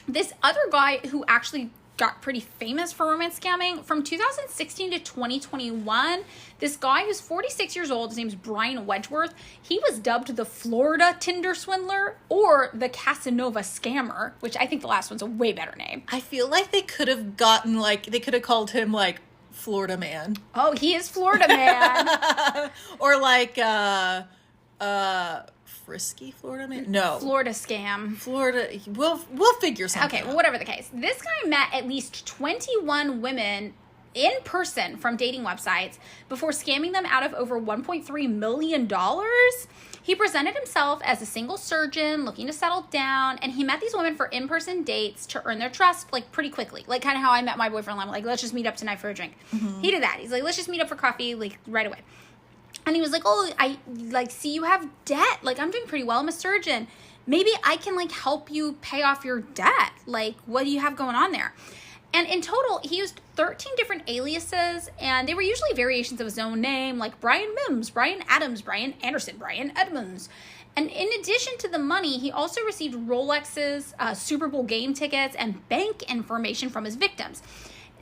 This other guy who actually got pretty famous for romance scamming from 2016 to 2021, this guy who's 46 years old, his name's Brian Wedgeworth, he was dubbed the Florida Tinder Swindler or the Casanova Scammer, which I think the last one's a way better name. I feel like they could have gotten, like, they could have called him, like, Florida Man. Oh, he is Florida Man. Or, like, Frisky Florida Man? No. Florida Scam. Florida, we'll figure something Okay, well, whatever the case. This guy met at least 21 women in person from dating websites before scamming them out of over $1.3 million. He presented himself as a single surgeon looking to settle down, and he met these women for in-person dates to earn their trust, like, pretty quickly. Like, kind of how I met my boyfriend. I'm like, let's just meet up tonight for a drink. Mm-hmm. He did that. He's like, let's just meet up for coffee, like, right away. And he was like, oh, I, like, see you have debt. Like, I'm doing pretty well. I'm a surgeon. Maybe I can, like, help you pay off your debt. Like, what do you have going on there? And in total, he used 13 different aliases, and they were usually variations of his own name, like Brian Mims, Brian Adams, Brian Anderson, Brian Edmonds. And in addition to the money, he also received Rolexes, Super Bowl game tickets, and bank information from his victims.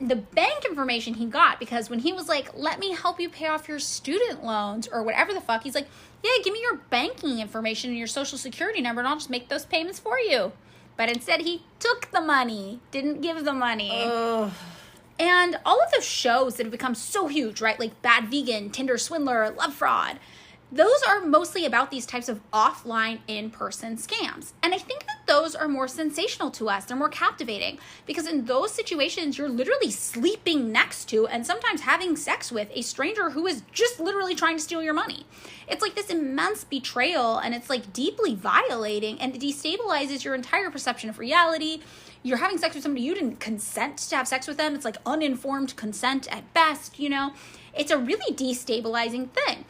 The bank information he got because when he was like, let me help you pay off your student loans or whatever the fuck, he's like, yeah, give me your banking information and your social security number and I'll just make those payments for you. But instead he took the money, didn't give the money. Ugh. And all of those shows that have become so huge, right? Like Bad Vegan, Tinder Swindler, Love Fraud, those are mostly about these types of offline in-person scams. And I think that those are more sensational to us. They're more captivating because in those situations, you're literally sleeping next to and sometimes having sex with a stranger who is just literally trying to steal your money. It's like this immense betrayal and it's like deeply violating and it destabilizes your entire perception of reality. You're having sex with somebody you didn't consent to have sex with them. It's like uninformed consent at best, you know? It's a really destabilizing thing.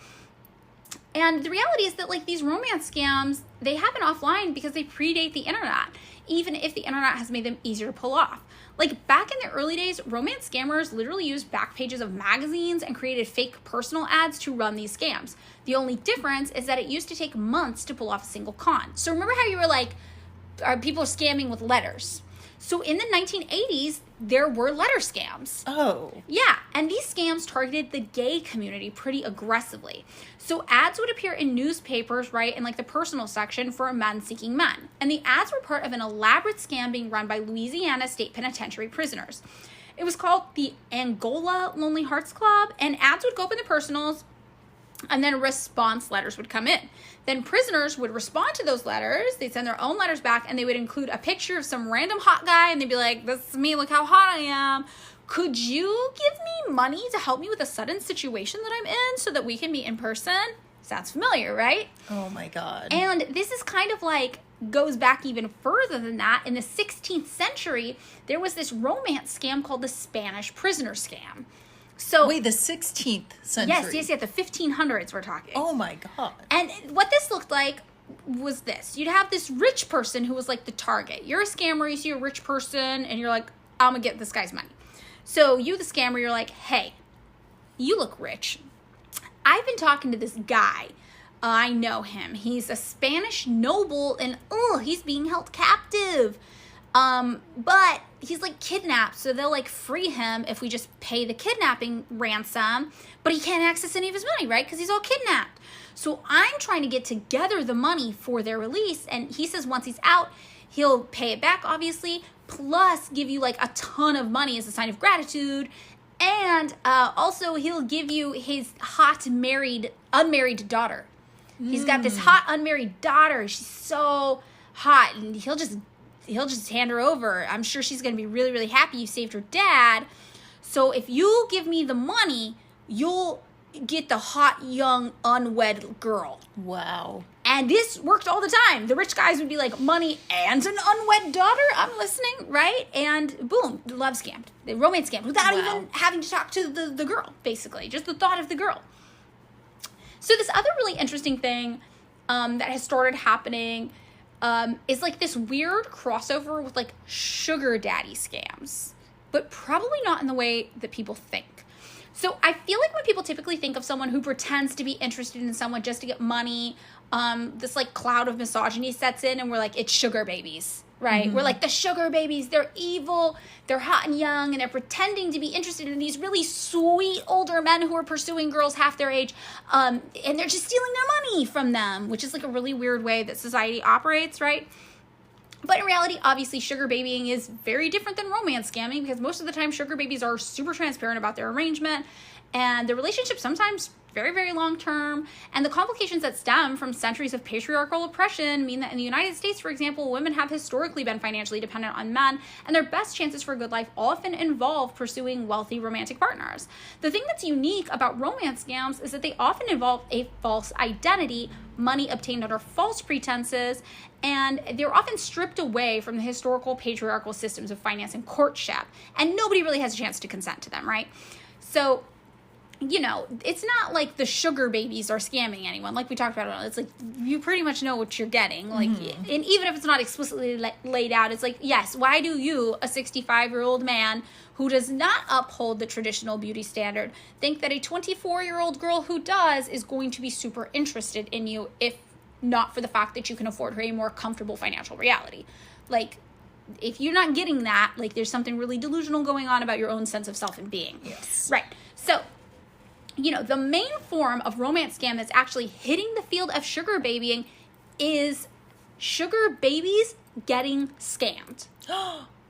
And the reality is that, like, these romance scams, they happen offline because they predate the internet, even if the internet has made them easier to pull off. Like, back in the early days, romance scammers literally used back pages of magazines and created fake personal ads to run these scams. The only difference is that it used to take months to pull off a single con. So remember how you were like, people are scamming with letters? So in the 1980s, there were letter scams. Oh. Yeah, and these scams targeted the gay community pretty aggressively. So ads would appear in newspapers, right, in like the personal section for men seeking men. And the ads were part of an elaborate scam being run by Louisiana State Penitentiary prisoners. It was called the Angola Lonely Hearts Club, and ads would go up in the personals, and then response letters would come in. Then prisoners would respond to those letters. They'd send their own letters back, and they would include a picture of some random hot guy, and they'd be like, this is me, look how hot I am. Could you give me money to help me with a sudden situation that I'm in so that we can meet in person? Sounds familiar, right? Oh my God. And this is kind of like, goes back even further than that. In the 16th century, there was this romance scam called the Spanish prisoner scam. So wait, the 16th century? Yes, the 1500s we're talking. Oh my God. And what this looked like was this. You'd have this rich person who was like the target. You're a scammer, you see a rich person, and you're like, I'm gonna get this guy's money. So you, the scammer, you're like, hey, you look rich. I've been talking to this guy. I know him. He's a Spanish noble, and he's being held captive. But he's like kidnapped, so they'll like free him if we just pay the kidnapping ransom, but he can't access any of his money, right? Because he's all kidnapped. So I'm trying to get together the money for their release, and he says once he's out, he'll pay it back, obviously, plus give you like a ton of money as a sign of gratitude, and also he'll give you his hot unmarried daughter. He's got this hot unmarried daughter. She's so hot, and he'll just he'll just hand her over. I'm sure she's going to be really, really happy you saved her dad. So if you give me the money, you'll get the hot, young, unwed girl. Wow. And this worked all the time. The rich guys would be like, money and an unwed daughter? I'm listening, right? And boom, love scammed. They romance scammed without even having to talk to the girl, basically. Just the thought of the girl. So this other really interesting thing that has started happening is like this weird crossover with like sugar daddy scams, but probably not in the way that people think. So I feel like when people typically think of someone who pretends to be interested in someone just to get money, this like cloud of misogyny sets in and we're like, it's sugar babies, right? Mm-hmm. We're like, the sugar babies, they're evil, they're hot and young, and they're pretending to be interested in these really sweet older men who are pursuing girls half their age, and they're just stealing their money from them, which is like a really weird way that society operates, right? But in reality, obviously, sugar babying is very different than romance scamming because most of the time sugar babies are super transparent about their arrangement and the relationship sometimes very, very long term. And the complications that stem from centuries of patriarchal oppression mean that in the United States, for example, women have historically been financially dependent on men, and their best chances for a good life often involve pursuing wealthy romantic partners. The thing that's unique about romance scams is that they often involve a false identity, money obtained under false pretenses, and they're often stripped away from the historical patriarchal systems of finance and courtship, and nobody really has a chance to consent to them, right? So, you know, it's not like the sugar babies are scamming anyone. Like we talked about, it's like you pretty much know what you're getting. Like, and even if it's not explicitly laid out, it's like, yes, why do you, a 65-year-old man who does not uphold the traditional beauty standard, think that a 24-year-old girl who does is going to be super interested in you if not for the fact that you can afford her a more comfortable financial reality? Like, if you're not getting that, like, there's something really delusional going on about your own sense of self and being. Yes. Right. So, you know, the main form of romance scam that's actually hitting the field of sugar babying is sugar babies getting scammed.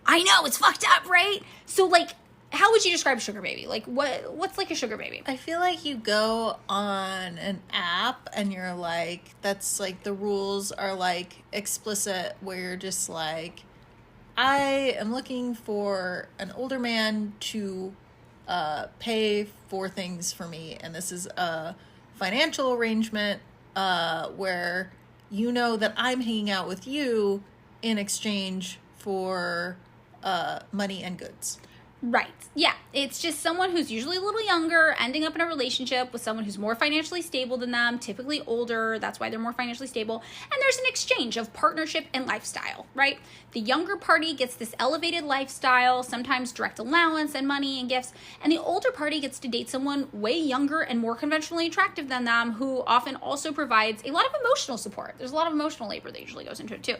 I know, it's fucked up, right? So, like, how would you describe a sugar baby? Like, what's like a sugar baby? I feel like you go on an app and you're like, that's like the rules are like explicit where you're just like, I am looking for an older man to pay for things for me, and this is a financial arrangement where you know that I'm hanging out with you in exchange for money and goods. Right. Yeah. It's just someone who's usually a little younger, ending up in a relationship with someone who's more financially stable than them, typically older. That's why they're more financially stable. And there's an exchange of partnership and lifestyle, right? The younger party gets this elevated lifestyle, sometimes direct allowance and money and gifts. And the older party gets to date someone way younger and more conventionally attractive than them, who often also provides a lot of emotional support. There's a lot of emotional labor that usually goes into it too.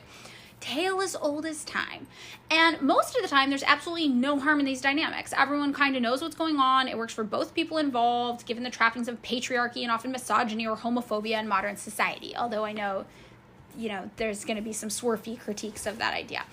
Tale as old as time. And most of the time, there's absolutely no harm in these dynamics. Everyone kind of knows what's going on. It works for both people involved, given the trappings of patriarchy and often misogyny or homophobia in modern society. Although I know, you know, there's going to be some swarthy critiques of that idea.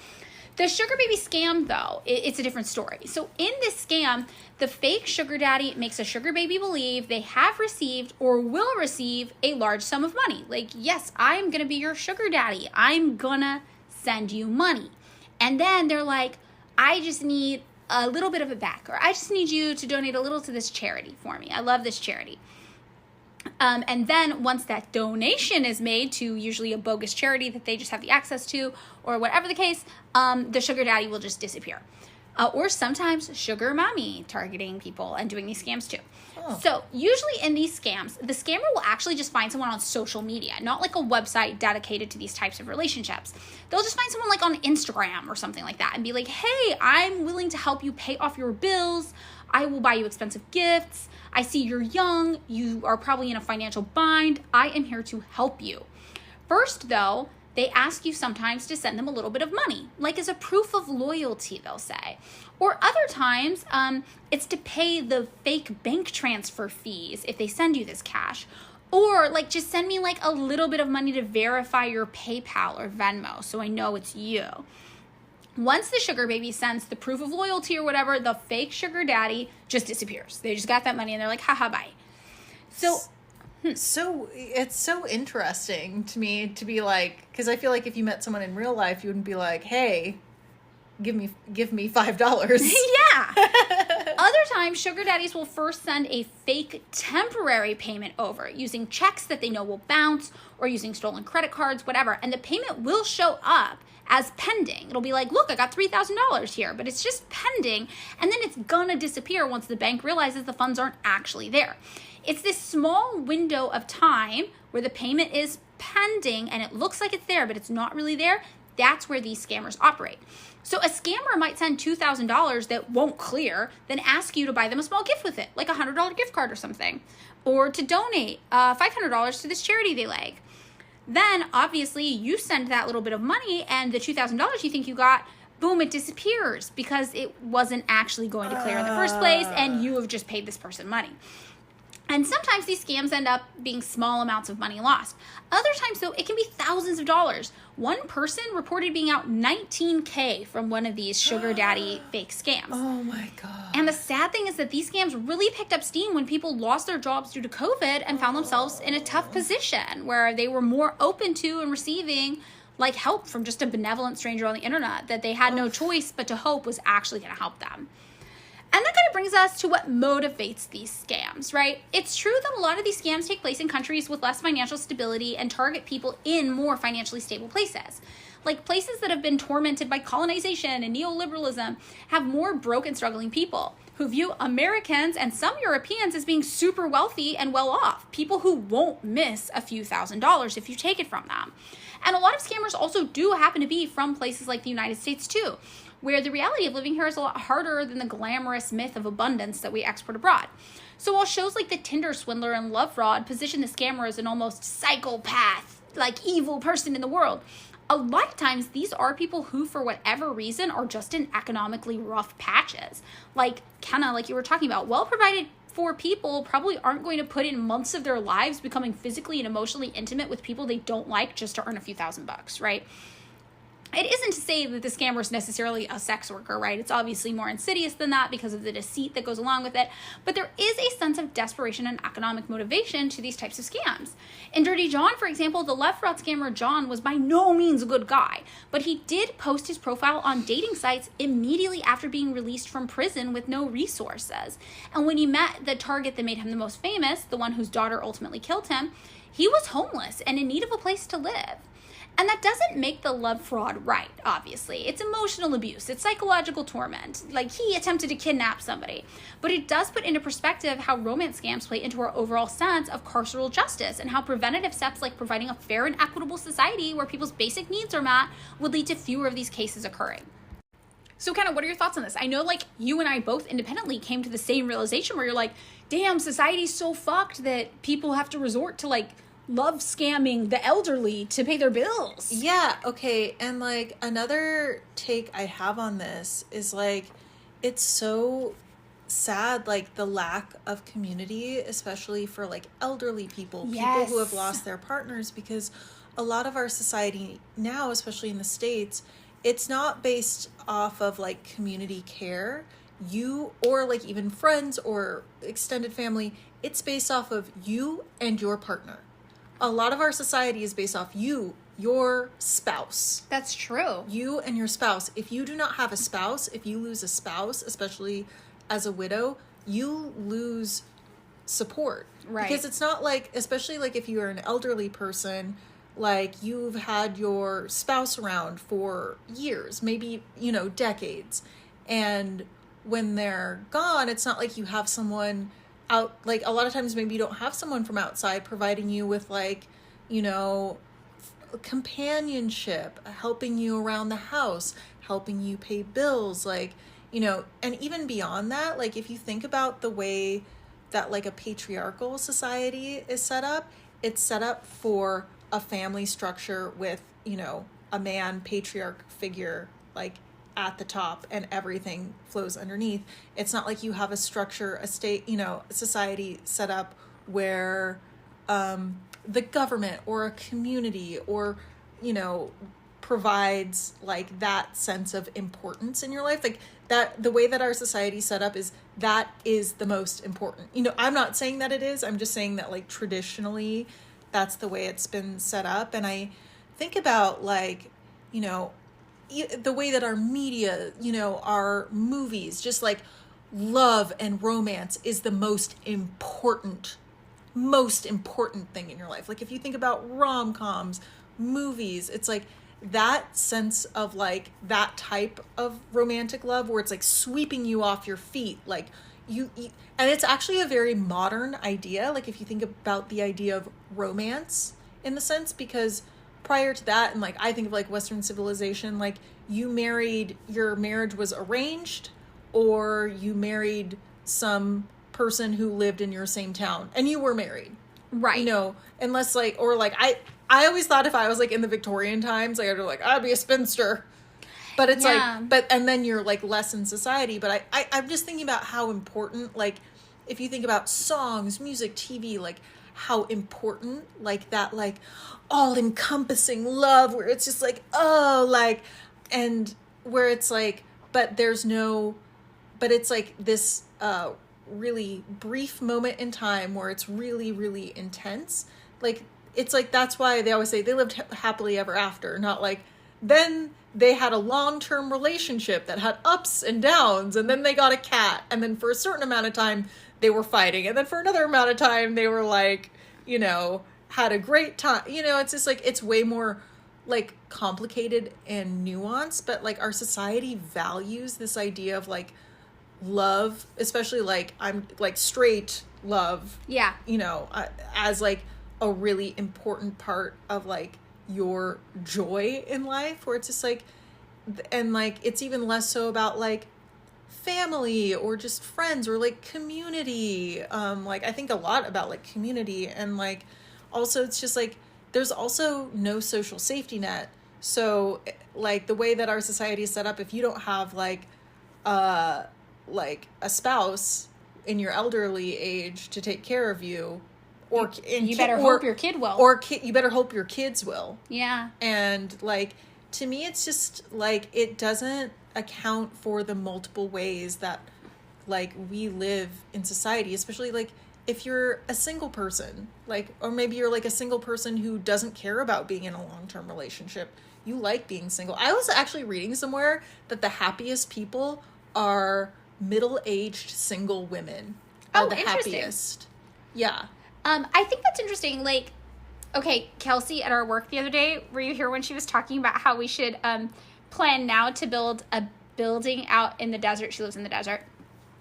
The sugar baby scam, though, it's a different story. So in this scam, the fake sugar daddy makes a sugar baby believe they have received or will receive a large sum of money. Like, yes, I'm going to be your sugar daddy. I'm going to send you money. And then they're like, I just need a little bit of it back, or I just need you to donate a little to this charity for me. I love this charity. And then once that donation is made to usually a bogus charity that they just have the access to, or whatever the case, the sugar daddy will just disappear. Or sometimes sugar mommy targeting people and doing these scams too. Oh. So usually in these scams, the scammer will actually just find someone on social media, not like a website dedicated to these types of relationships. They'll just find someone like on Instagram or something like that and be like, hey, I'm willing to help you pay off your bills. I will buy you expensive gifts. I see you're young. You are probably in a financial bind. I am here to help you. First, though, they ask you sometimes to send them a little bit of money, like as a proof of loyalty, they'll say. Or other times, it's to pay the fake bank transfer fees if they send you this cash. Or like, just send me like a little bit of money to verify your PayPal or Venmo so I know it's you. Once the sugar baby sends the proof of loyalty or whatever, the fake sugar daddy just disappears. They just got that money and they're like, haha, bye. So, So it's so interesting to me to be like, because I feel like if you met someone in real life, you wouldn't be like, hey, give me $5. Yeah. Other times, sugar daddies will first send a fake temporary payment over using checks that they know will bounce or using stolen credit cards, whatever. And the payment will show up as pending. It'll be like, look, I got $3,000 here, but it's just pending. And then it's gonna disappear once the bank realizes the funds aren't actually there. It's this small window of time where the payment is pending and it looks like it's there, but it's not really there. That's where these scammers operate. So a scammer might send $2,000 that won't clear, then ask you to buy them a small gift with it, like a $100 gift card or something, or to donate $500 to this charity they like. Then, obviously, you send that little bit of money, and the $2,000 you think you got, boom, it disappears because it wasn't actually going to clear in the first place, and you have just paid this person money. And sometimes these scams end up being small amounts of money lost. Other times, though, it can be thousands of dollars. One person reported being out $19,000 from one of these sugar daddy fake scams. Oh my God. And the sad thing is that these scams really picked up steam when people lost their jobs due to COVID and found themselves in a tough position where they were more open to and receiving like help from just a benevolent stranger on the internet that they had no choice but to hope was actually going to help them. And that kind of brings us to what motivates these scams, right? It's true that a lot of these scams take place in countries with less financial stability and target people in more financially stable places. Like places that have been tormented by colonization and neoliberalism have more broke and struggling people who view Americans and some Europeans as being super wealthy and well off, people who won't miss a few $1,000s if you take it from them. And a lot of scammers also do happen to be from places like the United States too, where the reality of living here is a lot harder than the glamorous myth of abundance that we export abroad. So while shows like The Tinder Swindler and Love Fraud position the scammer as an almost psychopath, like evil person in the world, a lot of times these are people who, for whatever reason, are just in economically rough patches. Like Kenna, like you were talking about, well-provided for people probably aren't going to put in months of their lives becoming physically and emotionally intimate with people they don't like just to earn a few $1,000s, right? It isn't to say that the scammer is necessarily a sex worker, right? It's obviously more insidious than that because of the deceit that goes along with it. But there is a sense of desperation and economic motivation to these types of scams. In Dirty John, for example, the love fraud scammer John was by no means a good guy, but he did post his profile on dating sites immediately after being released from prison with no resources. And when he met the target that made him the most famous, the one whose daughter ultimately killed him, he was homeless and in need of a place to live. And that doesn't make the love fraud right, obviously. It's emotional abuse. It's psychological torment. Like, he attempted to kidnap somebody. But it does put into perspective how romance scams play into our overall sense of carceral justice and how preventative steps like providing a fair and equitable society where people's basic needs are met would lead to fewer of these cases occurring. So, Kenna, what are your thoughts on this? I know, like, you and I both independently came to the same realization where you're like, damn, society's so fucked that people have to resort to, like, love scamming the elderly to pay their bills. Yeah, okay. And like another take I have on this is like it's so sad, like the lack of community, especially for like elderly people, people who have lost their partners, because a lot of our society now, especially in the States, it's not based off of like community care, you or like even friends or extended family. It's based off of you and your partner. A lot of our society is based off you, your spouse. That's true. You and your spouse. If you do not have a spouse, if you lose a spouse, especially as a widow, you lose support. Right. Because it's not like, especially like if you're an elderly person, like you've had your spouse around for years, maybe, you know, decades. And when they're gone, it's not like you have someone out, like a lot of times maybe you don't have someone from outside providing you with like, you know, companionship, helping you around the house, helping you pay bills, like, you know, and even beyond that, like if you think about the way that like a patriarchal society is set up, it's set up for a family structure with, you know, a man patriarch figure like at the top and everything flows underneath. It's not like you have a structure, a state, you know, a society set up where the government or a community or, you know, provides like that sense of importance in your life. Like that, the way that our society set up is that is the most important. You know, I'm not saying that it is. I'm just saying that, like, traditionally, that's the way it's been set up. And I think about, like, you know, the way that our media, you know, our movies, just like love and romance is the most important thing in your life. Like, if you think about rom-coms, movies, it's like that sense of, like, that type of romantic love where it's like sweeping you off your feet, like you and it's actually a very modern idea. Like, if you think about the idea of romance in the sense, because prior to that, and like I think of like Western civilization, like your marriage was arranged, or you married some person who lived in your same town and you were married, right? You know, unless like, or like I always thought if I was like in the Victorian times, like I'd be a spinster. But it's like, and then you're like less in society. But I'm just thinking about how important, like, if you think about songs, music, TV, like how important, like that, like all encompassing love where it's just like, oh, like, and where it's like, but it's like this really brief moment in time where it's really, really intense. Like, it's like, that's why they always say they lived happily ever after, not like, then they had a long-term relationship that had ups and downs, and then they got a cat, and then for a certain amount of time they were fighting, and then for another amount of time they were like, you know, had a great time. You know, it's just like, it's way more like complicated and nuanced, but like our society values this idea of like love, especially like I'm like straight love, yeah, you know, as like a really important part of like your joy in life, where it's just like, and like it's even less so about like family or just friends or like community. Like I think a lot about like community, and like also it's just like there's also no social safety net. So like the way that our society is set up, if you don't have like a spouse in your elderly age to take care of you, or you better hope your kid will, or you better hope your kids will. Yeah. And like, to me, it's just like, it doesn't account for the multiple ways that like we live in society, especially like if you're a single person, like, or maybe you're like a single person who doesn't care about being in a long-term relationship. You like being single. I was actually reading somewhere that the happiest people are middle-aged single women. Are the happiest. Yeah. I think that's interesting. Like, okay, Kelsey at our work the other day, were you here when she was talking about how we should plan now to build a building out in the desert? She lives in the desert.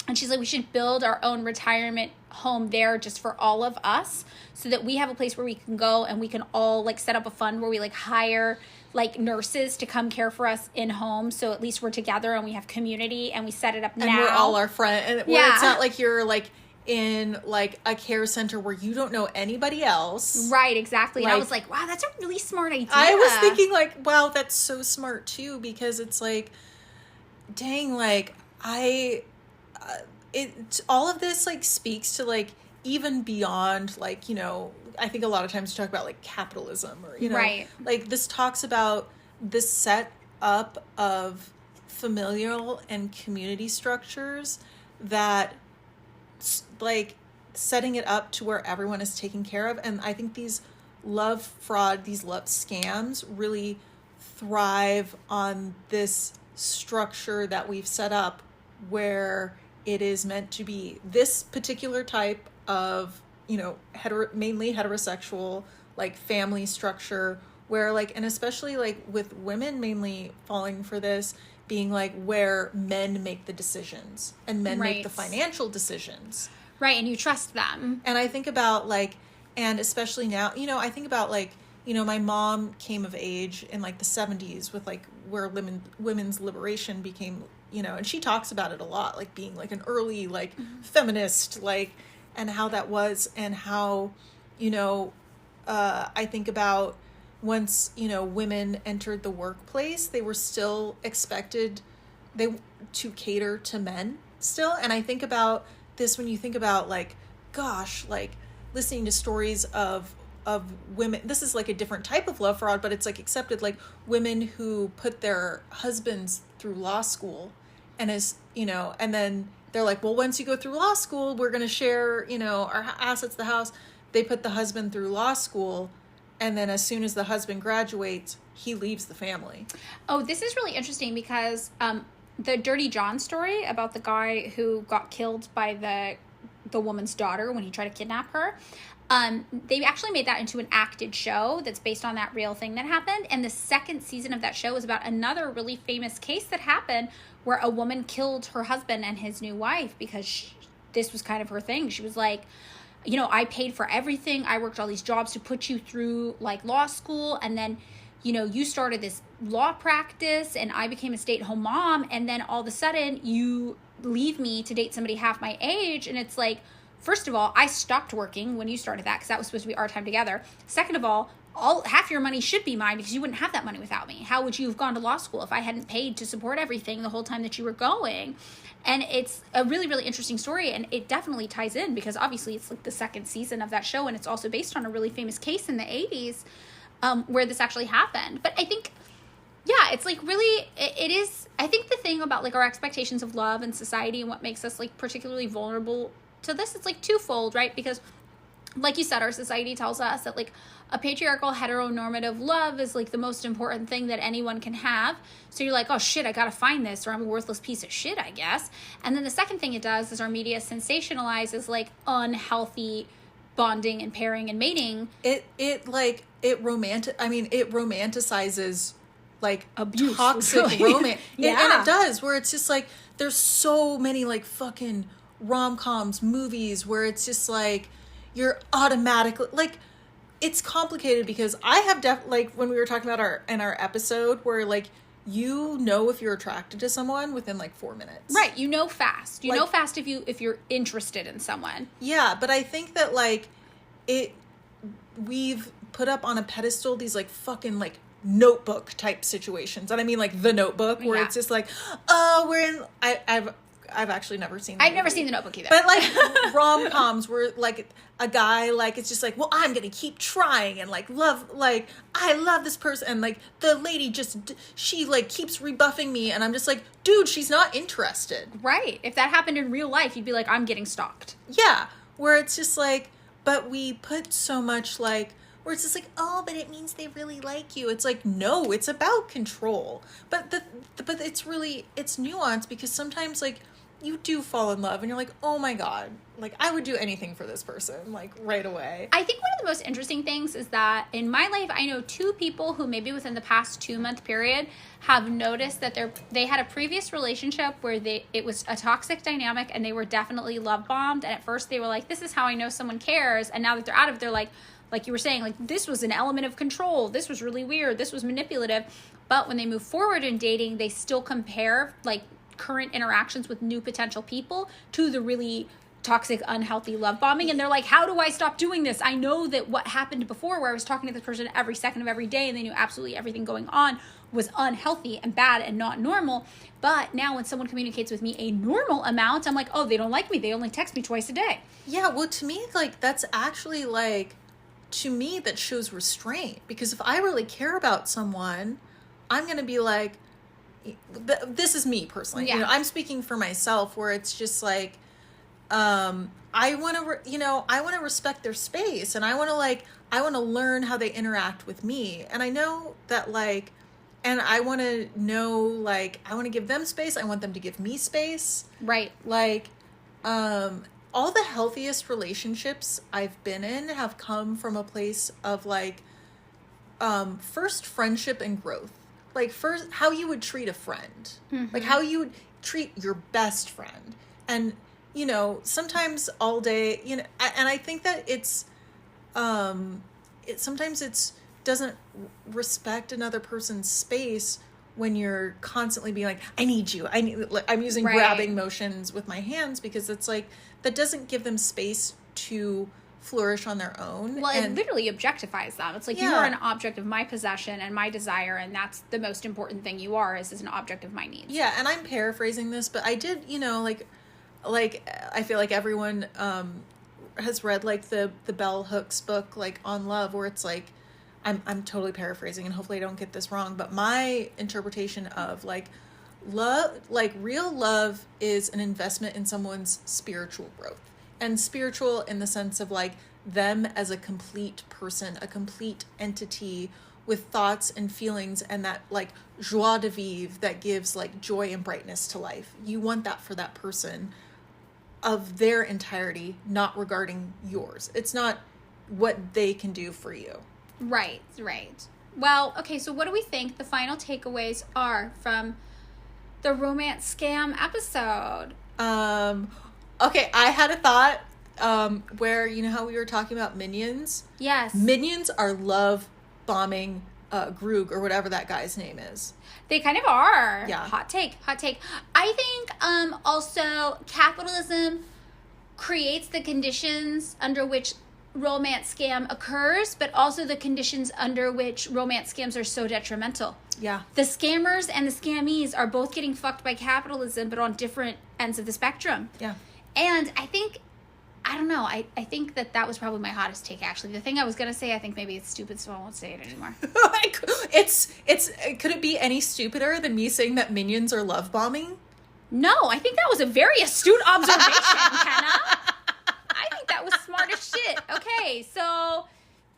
And she's like, we should build our own retirement home there just for all of us, so that we have a place where we can go and we can all like set up a fund where we like hire like nurses to come care for us in home. So at least we're together and we have community, and we set it up now. And we're all our friends. And where it's not like you're like in like a care center where you don't know anybody else. Right, exactly. Like, and I was like, wow, that's a really smart idea. I was thinking like, wow, that's so smart too, because it's like, dang, like all of this like speaks to like even beyond like, you know, I think a lot of times we talk about like capitalism, or, you know, right, like this talks about this set up of familial and community structures that like setting it up to where everyone is taken care of. And I think these love fraud, these love scams really thrive on this structure that we've set up, where it is meant to be this particular type of, you know, mainly heterosexual like family structure, where like, and especially like with women mainly falling for this, being like where men make the decisions and men make the financial decisions. Right, and you trust them. And I think about like, and especially now, you know, I think about like, you know, my mom came of age in like the 70s with like where women's liberation became, you know, and she talks about it a lot, like being like an early like feminist, like, and how that was, and how, you know, I think about once, you know, women entered the workplace, they were still expected to cater to men still. And I think about this when you think about like, gosh, like listening to stories of women, this is like a different type of love fraud, but it's like accepted, like women who put their husbands through law school, and as you know, and then they're like, well, once you go through law school, we're going to share, you know, our assets, the house. They put the husband through law school, and then as soon as the husband graduates, he leaves the family. Oh, this is really interesting because the Dirty John story about the guy who got killed by the woman's daughter when he tried to kidnap her, they actually made that into an acted show that's based on that real thing that happened. And the second season of that show is about another really famous case that happened where a woman killed her husband and his new wife because this was kind of her thing. She was like, you know, I paid for everything. I worked all these jobs to put you through like law school. And then, you know, you started this law practice and I became a stay-at-home mom. And then all of a sudden you leave me to date somebody half my age. And it's like, first of all, I stopped working when you started that because that was supposed to be our time together. Second of all, half your money should be mine because you wouldn't have that money without me. How would you have gone to law school if I hadn't paid to support everything the whole time that you were going? And it's a really, really interesting story, and it definitely ties in because obviously it's like the second season of that show, and it's also based on a really famous case in the 80s where this actually happened. But I think, yeah, it's like really, it is, I think the thing about like our expectations of love and society and what makes us like particularly vulnerable to this, it's like twofold, right? Because like you said, our society tells us that like a patriarchal heteronormative love is like the most important thing that anyone can have. So you're like, oh shit, I gotta find this or I'm a worthless piece of shit, I guess. And then the second thing it does is our media sensationalizes like unhealthy bonding and pairing and mating. It romanticizes like abuse, toxic really. romance. Yeah. And it does, where it's just like there's so many like fucking rom-coms, movies where it's just like you're automatically like, it's complicated because I have like when we were talking about our episode where like you know if you're attracted to someone within like 4 minutes. Right, you know fast. You like, know fast if you're interested in someone. Yeah, but I think that like we've put up on a pedestal these like fucking like Notebook type situations. And I mean like The Notebook where it's just like, oh, we're in I've actually never seen I've never seen The Notebook either. But like rom-coms where like a guy like it's just like, well, I'm gonna keep trying and like love, like I love this person, and like the lady just she like keeps rebuffing me and I'm just like, dude, she's not interested. Right. If that happened in real life, you'd be like, I'm getting stalked. Yeah. Where it's just like, but we put so much like where it's just like, oh, but it means they really like you. It's like, no, it's about control. But but it's nuanced because sometimes like you do fall in love and you're like, oh my God, like I would do anything for this person, like right away. I think one of the most interesting things is that in my life, I know 2 people who maybe within the past 2-month period have noticed that they had a previous relationship where it was a toxic dynamic and they were definitely love bombed. And at first they were like, this is how I know someone cares. And now that they're out of it, they're like you were saying, like this was an element of control. This was really weird. This was manipulative. But when they move forward in dating, they still compare like current interactions with new potential people to the really toxic, unhealthy love bombing. And they're like, how do I stop doing this? I know that what happened before where I was talking to this person every second of every day and they knew absolutely everything going on was unhealthy and bad and not normal. But now when someone communicates with me a normal amount, I'm like, oh, they don't like me. They only text me twice a day. Yeah, well, to me, like that's actually like, to me, that shows restraint. Because if I really care about someone, I'm going to be like, this is me personally. Yeah. You know, I'm speaking for myself where it's just like, I want to, I want to respect their space and I want to learn how they interact with me. And I know that like, and I want to know, like, I want to give them space. I want them to give me space. Right. Like, all the healthiest relationships I've been in have come from a place of like, first friendship and growth. Like first, how you would treat a friend, like how you would treat your best friend. And, sometimes all day, and I think that sometimes it's doesn't respect another person's space when you're constantly being like, I need you. I'm using grabbing motions with my hands because it's like, that doesn't give them space to flourish on their own. Well, it literally objectifies them. It's like, you are an object of my possession and my desire, and that's the most important thing you are, is an object of my needs. Yeah, and I'm paraphrasing this, but I did, like I feel like everyone has read like the Bell Hooks book, like on love, where it's like, I'm totally paraphrasing and hopefully I don't get this wrong, but my interpretation of like real love is an investment in someone's spiritual growth. And spiritual in the sense of like them as a complete person, a complete entity with thoughts and feelings and that like joie de vivre that gives like joy and brightness to life. You want that for that person of their entirety, not regarding yours. It's not what they can do for you. Right. Well, okay, so what do we think the final takeaways are from the romance scam episode? Okay, I had a thought where, you know how we were talking about minions? Yes. Minions are love bombing Groog or whatever that guy's name is. They kind of are. Yeah. Hot take. I think also capitalism creates the conditions under which romance scam occurs, but also the conditions under which romance scams are so detrimental. Yeah. The scammers and the scammees are both getting fucked by capitalism, but on different ends of the spectrum. Yeah. And I think, I don't know, I think that was probably my hottest take, actually. The thing I was going to say, I think maybe it's stupid, so I won't say it anymore. Could it be any stupider than me saying that minions are love bombing? No, I think that was a very astute observation, Kenna. I think that was smart as shit. Okay, so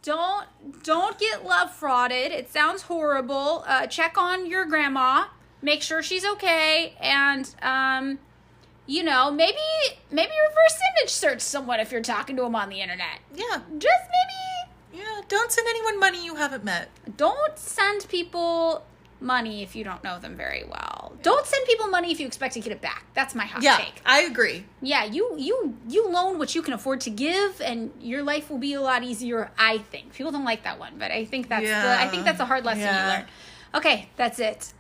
don't get love frauded. It sounds horrible. Check on your grandma. Make sure she's okay. And, maybe reverse image search someone if you're talking to them on the internet. Yeah. Just maybe. Yeah, don't send anyone money you haven't met. Don't send people money if you don't know them very well. Don't send people money if you expect to get it back. That's my hot take. I agree. Yeah, you loan what you can afford to give, and your life will be a lot easier. I think people don't like that one, but I think that's a hard lesson you learn. Okay, that's it.